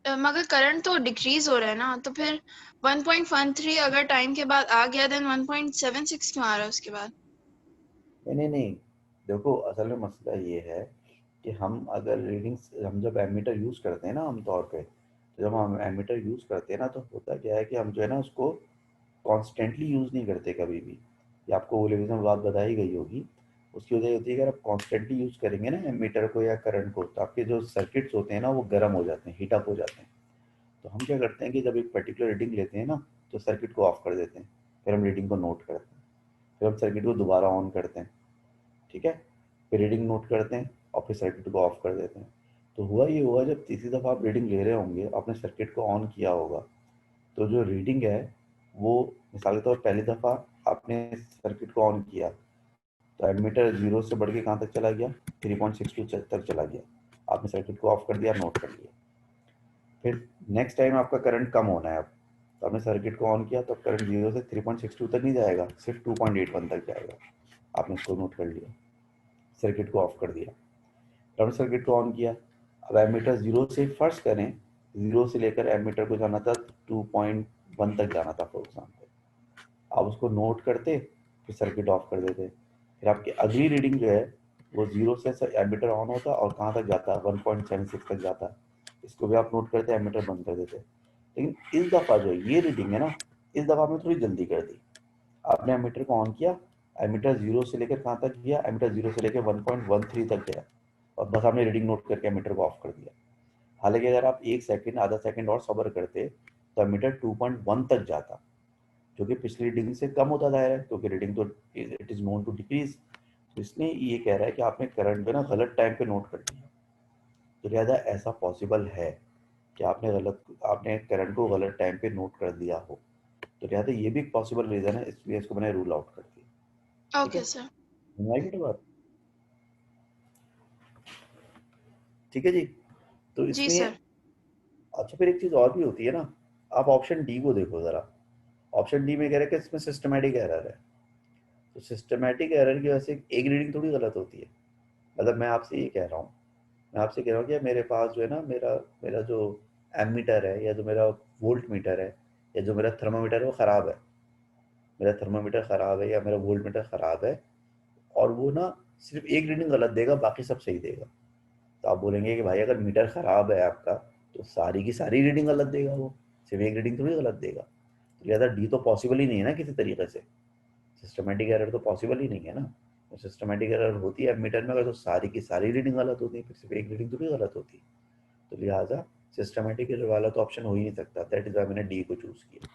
है। मगर करंट तो डिक्रीज हो रहा है ना, तो फिर 1.13 अगर टाइम के बाद आ गया देन 1.76 क्यों आ रहा है उसके बाद? नहीं नहीं नहीं, देखो असल में मसला ये है कि हम अगर रीडिंग्स, हम जब एमीटर यूज़ करते हैं ना आमतौर पे, तो जब हम एमीटर यूज़ करते हैं ना तो होता क्या है कि हम जो है ना उसको कॉन्स्टेंटली यूज़ नहीं करते कभी भी। ये आपको वो लेवल में बात बताई गई होगी। उसकी वजह होती है, अगर आप कॉन्स्टेंटली यूज़ करेंगे ना मीटर को या करंट को, तो आपके जो सर्किट्स होते हैं ना वो गर्म हो जाते हैं, हीट अप हो जाते हैं। तो हम क्या करते हैं कि जब एक पर्टिकुलर रीडिंग लेते हैं ना, तो सर्किट को ऑफ कर देते हैं, फिर हम रीडिंग को नोट करते हैं, फिर हम सर्किट को दोबारा ऑन करते हैं। ठीक है, फिर रीडिंग नोट करते हैं और फिर सर्किट को ऑफ कर देते हैं। तो हुआ ये होगा, जब तीसरी दफ़ा आप रीडिंग ले रहे होंगे, आपने सर्किट को ऑन किया होगा, तो जो रीडिंग है वो, मिसाल के तौर पर पहली दफ़ा आपने सर्किट को ऑन किया तो एडमीटर जीरो से बढ़ के कहाँ तक चला गया, 3.62 तक चला गया। आपने सर्किट को ऑफ कर दिया, नोट कर लिया। फिर नेक्स्ट टाइम आपका करंट कम होना है, अब तो आपने सर्किट को ऑन किया तो करंट जीरो से 3.62 तक नहीं जाएगा, सिर्फ 2.81 तक जाएगा। आपने इसको नोट कर लिया, सर्किट को ऑफ कर दिया, टर्न सर्किट को ऑन किया। अब एमीटर जीरो से फर्स्ट करें, जीरो से लेकर एमीटर को जाना था 2.1 तक जाना था फॉर एग्जाम्पल, आप उसको नोट करते, फिर सर्किट ऑफ कर देते, फिर आपकी अगली रीडिंग जो है वो जीरो से एमीटर ऑन होता और कहाँ तक जाता, 1.76 तक जाता। इसको भी आप नोट करते, एमीटर बंद कर देते। लेकिन इस दफ़ा जो ये रीडिंग है ना, इस दफ़ा आपने थोड़ी जल्दी कर दी। आपने एमीटर को ऑन किया, एमीटर जीरो से लेकर कहाँ तक गया, एमीटर जीरो से लेकर 1.13 तक गया, और बस आपने रीडिंग नोट करके एमीटर को ऑफ कर दिया। हालांकि अगर आप एक सेकंड, आधा सेकंड और सब्र करते तो एमीटर 2.1 तक जाता, जो कि पिछली रीडिंग से कम होता जा रहा है, क्योंकि रीडिंग तो it is known to decrease. तो इसलिए ये कह रहा है कि आपने करंट पे ना गलत टाइम पे नोट कर दिया। तो लिहाजा ऐसा पॉसिबल है कि आपने करंट को गलत टाइम पे नोट कर दिया हो। तो लिहाजा ये भी एक पॉसिबल रीजन है, इसलिए इसको मैंने रूल आउट कर दिया। ठीक है, ओके सर। समझ आई बेटा बात? ठीक है जी। तो जी इसमें सर। अच्छा फिर एक चीज और भी होती है ना, आप ऑप्शन डी को देखो जरा। ऑप्शन डी में कह रहा है कि इसमें सिस्टमैटिक एरर है। तो सिस्टमैटिक एरर की वजह से एक रीडिंग थोड़ी गलत होती है। मतलब मैं आपसे ये कह रहा हूँ, मैं आपसे कह रहा हूँ कि मेरे पास जो है ना, मेरा मेरा जो एमीटर है या जो मेरा वोल्ट मीटर है या जो मेरा थर्मामीटर है वो ख़राब है। मेरा थर्मामीटर ख़राब है या मेरा वोल्ट मीटर ख़राब है, और वो ना सिर्फ एक रीडिंग गलत देगा, बाकी सब सही देगा। तो आप बोलेंगे कि भाई अगर मीटर ख़राब है आपका तो सारी की सारी रीडिंग गलत देगा, वो सिर्फ एक रीडिंग थोड़ी गलत देगा। तो लिहाजा डी तो पॉसिबल ही नहीं है ना किसी तरीके से। सिस्टमेटिक एरर तो पॉसिबल ही नहीं है ना। तो सिस्टमेटिक एरर होती है मीटर में अगर तो सारी की सारी रीडिंग गलत होती है, फिर सिर्फ एक रीडिंग थोड़ी गलत होती है। तो लिहाजा सिस्टमेटिक एरर वाला तो ऑप्शन हो ही नहीं सकता। दैट इज वाई मैंने डी को चूज किया।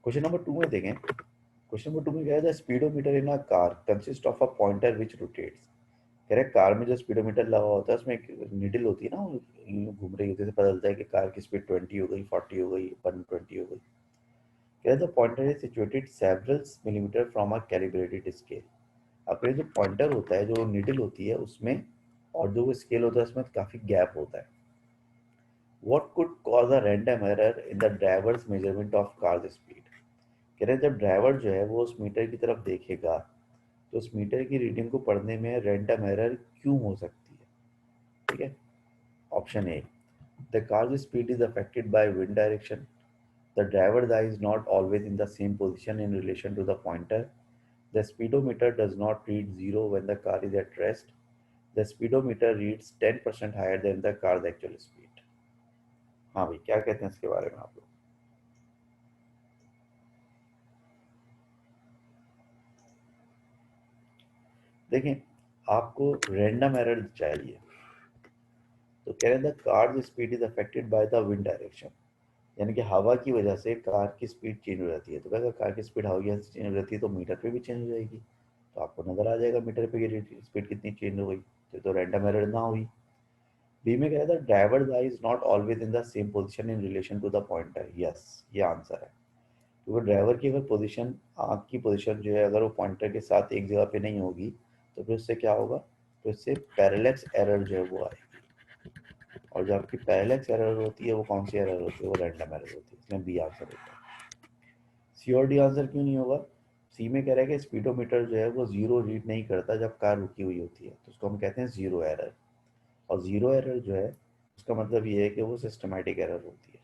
क्वेश्चन नंबर 2 में देखें। क्वेश्चन नंबर 2 में क्या है, the speedometer in a car consist of a pointer which rotates. कह रहे कार में जो स्पीडोमीटर लगा होता है उसमें एक नीडल होती है ना, वो यूं घूम रही होती है, तो पता चलता है कि कार की स्पीड 20 हो गई, 40 हो गई, 120 हो गई। कह रहे the pointer is situated several millimetre from a calibrated scale. अब ये जो पॉइंटर होता है, जो नीडल होती है उसमें, और जो स्केल होता है उसमें काफी गैप होता है। What could cause a random error in the driver's measurement of car's speed? कह रहे हैं जब ड्राइवर जो है वो उस मीटर की तरफ देखेगा तो उस मीटर की रीडिंग को पढ़ने में रैंडम एरर क्यों हो सकती है। ठीक है। Option A, the car's speed is affected by wind direction. The driver's eye is not always in the same position in relation to the pointer. The speedometer does not read zero when the car is at rest. The speedometer reads 10% higher than the car's actual speed. हाँ भाई, क्या कहते हैं इसके बारे में आप लोग। देखें, आपको रैंडम एरर चाहिए। तो कह रहे हैं the car speed is affected by the wind direction, यानी कि हवा की वजह से कार की स्पीड चेंज हो जाती है। तो अगर कार की स्पीड हवा की वजह से चेंज हो जाती है तो मीटर पे भी चेंज हो जाएगी। तो आपको नजर आ जाएगा मीटर पे कि स्पीड कितनी चेंज हो गई। तो रैंडम एरर ना हुई। बी में कह रहा था driver eye is not always in the same position in relation to the pointer. Yes, ये आंसर है। क्योंकि ड्राइवर की अगर पोजीशन, आँख की पोजीशन जो है अगर वो पॉइंटर के साथ एक जगह पे नहीं होगी तो फिर उससे क्या होगा, तो इससे पैरेलैक्स एरर जो है वो आएगी। और जो आपकी पैरेलैक्स एरर होती है वो कौन सी एरर होती है, वो रैंडम एरर होती है। इसमें बी आंसर होता है। सी और डी आंसर क्यों नहीं होगा। सी में कह रहा है कि स्पीडोमीटर जो है वो जीरो रीड नहीं करता जब कार रुकी हुई होती है, तो उसको हम कहते हैं जीरो एरर। और जीरो एरर जो है उसका मतलब ये है कि वो सिस्टमैटिक एरर होती है।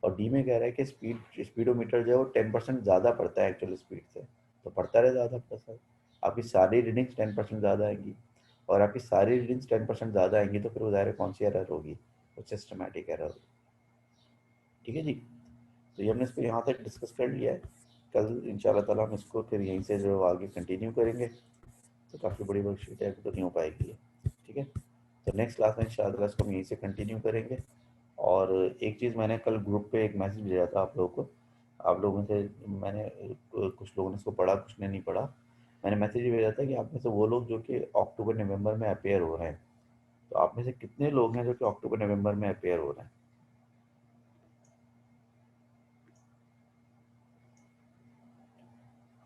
और डी में कह रहा है कि स्पीडोमीटर जो है वो 10% ज़्यादा पड़ता है एक्चुअल स्पीड से, तो पड़ता रहे ज़्यादा पैसा। आपकी सारी रीडिंग्स 10% ज़्यादा आएंगी, और आपकी सारी रीडिंग्स 10% ज़्यादा आएंगी तो फिर वो ज़ाहिर कौन सी एरर होगी, वो सिस्टमैटिक एरर होगी। ठीक है जी। तो ये हमने इसको यहाँ तक डिस्कस कर लिया है। कल इंशाल्लाह ताला हम इसको फिर यहीं से जो आगे कंटिन्यू करेंगे। तो काफ़ी बड़ी वर्कशीट है, तो नहीं हो पाएगी ये। ठीक है। तो नेक्स्ट क्लास में इंशाल्लाह इसको हम यहीं से कंटिन्यू करेंगे। और एक चीज़ मैंने कल ग्रुप पे एक मैसेज भेजा था आप लोगों को। आप लोगों से मैंने कुछ लोगों ने इसको पढ़ा, कुछ ने नहीं पढ़ा। मैंने मैसेज भेजा था कि आप में से वो लोग जो कि अक्टूबर नवंबर में अपेयर हो रहे हैं, तो आप में से कितने लोग हैं जो कि अक्टूबर नवंबर में अपेयर हो रहे हैं।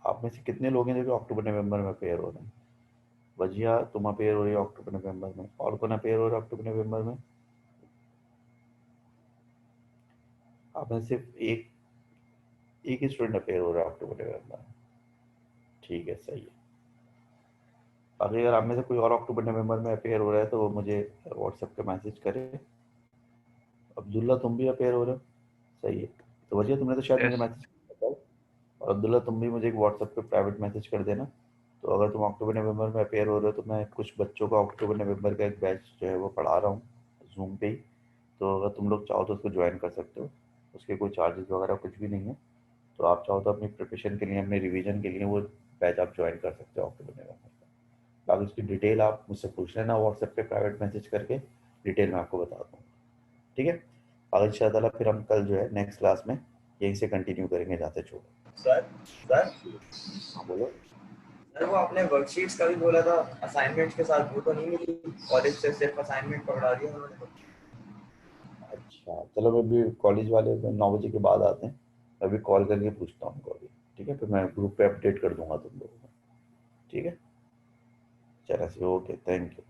आप में से कितने लोग हैं जो कि अक्टूबर नवंबर में अपेयर हो रहे हैं। वजिया, तुम अपेयर हो रही हो अक्टूबर नवंबर में, और कौन अपेयर हो रहा है अक्टूबर नवंबर में। आप में सिर्फ एक ही स्टूडेंट अपेयर हो रहा है अक्टूबर नवंबर में। ठीक है, सही है। बाकी अगर आप में से कोई और अक्टूबर नवंबर में अपेयर हो रहा है तो वो मुझे व्हाट्सएप पे मैसेज करे। अब्दुल्ला, तुम भी अपेयर हो रहे हो, सही है। तो वजिया, तुमने तो शायद मुझे यस। मैसेज किया था। और अब्दुल्ला, तुम भी मुझे एक व्हाट्सएप पे प्राइवेट मैसेज कर देना। तो अगर तुम अक्टूबर नवंबर में अपेयर हो रहे हो तो मैं कुछ बच्चों का अक्टूबर नवंबर का एक बैच जो है वो पढ़ा रहा हूँ जूम पे ही। तो अगर तुम लोग चाहो तो उसको ज्वाइन कर सकते हो। उसके कोई चार्जेस वगैरह कुछ भी नहीं है। तो आप चाहो तो अपनी प्रिपरेशन के लिए, अपने रिवीजन के लिए वो बैच आप ज्वाइन कर सकते हो अक्टूबर नवंबर का। बाकी उसकी डिटेल आप मुझसे पूछ लेना व्हाट्सएप पे प्राइवेट मैसेज करके, डिटेल मैं आपको बता दूँगा। ठीक है। और इंशाल्लाह फिर हम कल जो है नेक्स्ट क्लास में यहीं से कंटिन्यू करेंगे जहाँ से छोड़ा। सर सर हाँ बोलो। सर वो आपने वर्कशीट्स का भी बोला था असाइनमेंट्स के साथ, वो तो नहीं मिली कॉलेज से, सिर्फ असाइनमेंट पकड़ा दिया उन्होंने तो। अच्छा चलो, मैं भी कॉलेज वाले 9 बजे के बाद आते हैं, मैं अभी कॉल करके पूछता हूँ उनको अभी। ठीक है, फिर मैं ग्रुप पे अपडेट कर दूंगा तुम लोगों को। ठीक है, चलो, ओके, थैंक यू।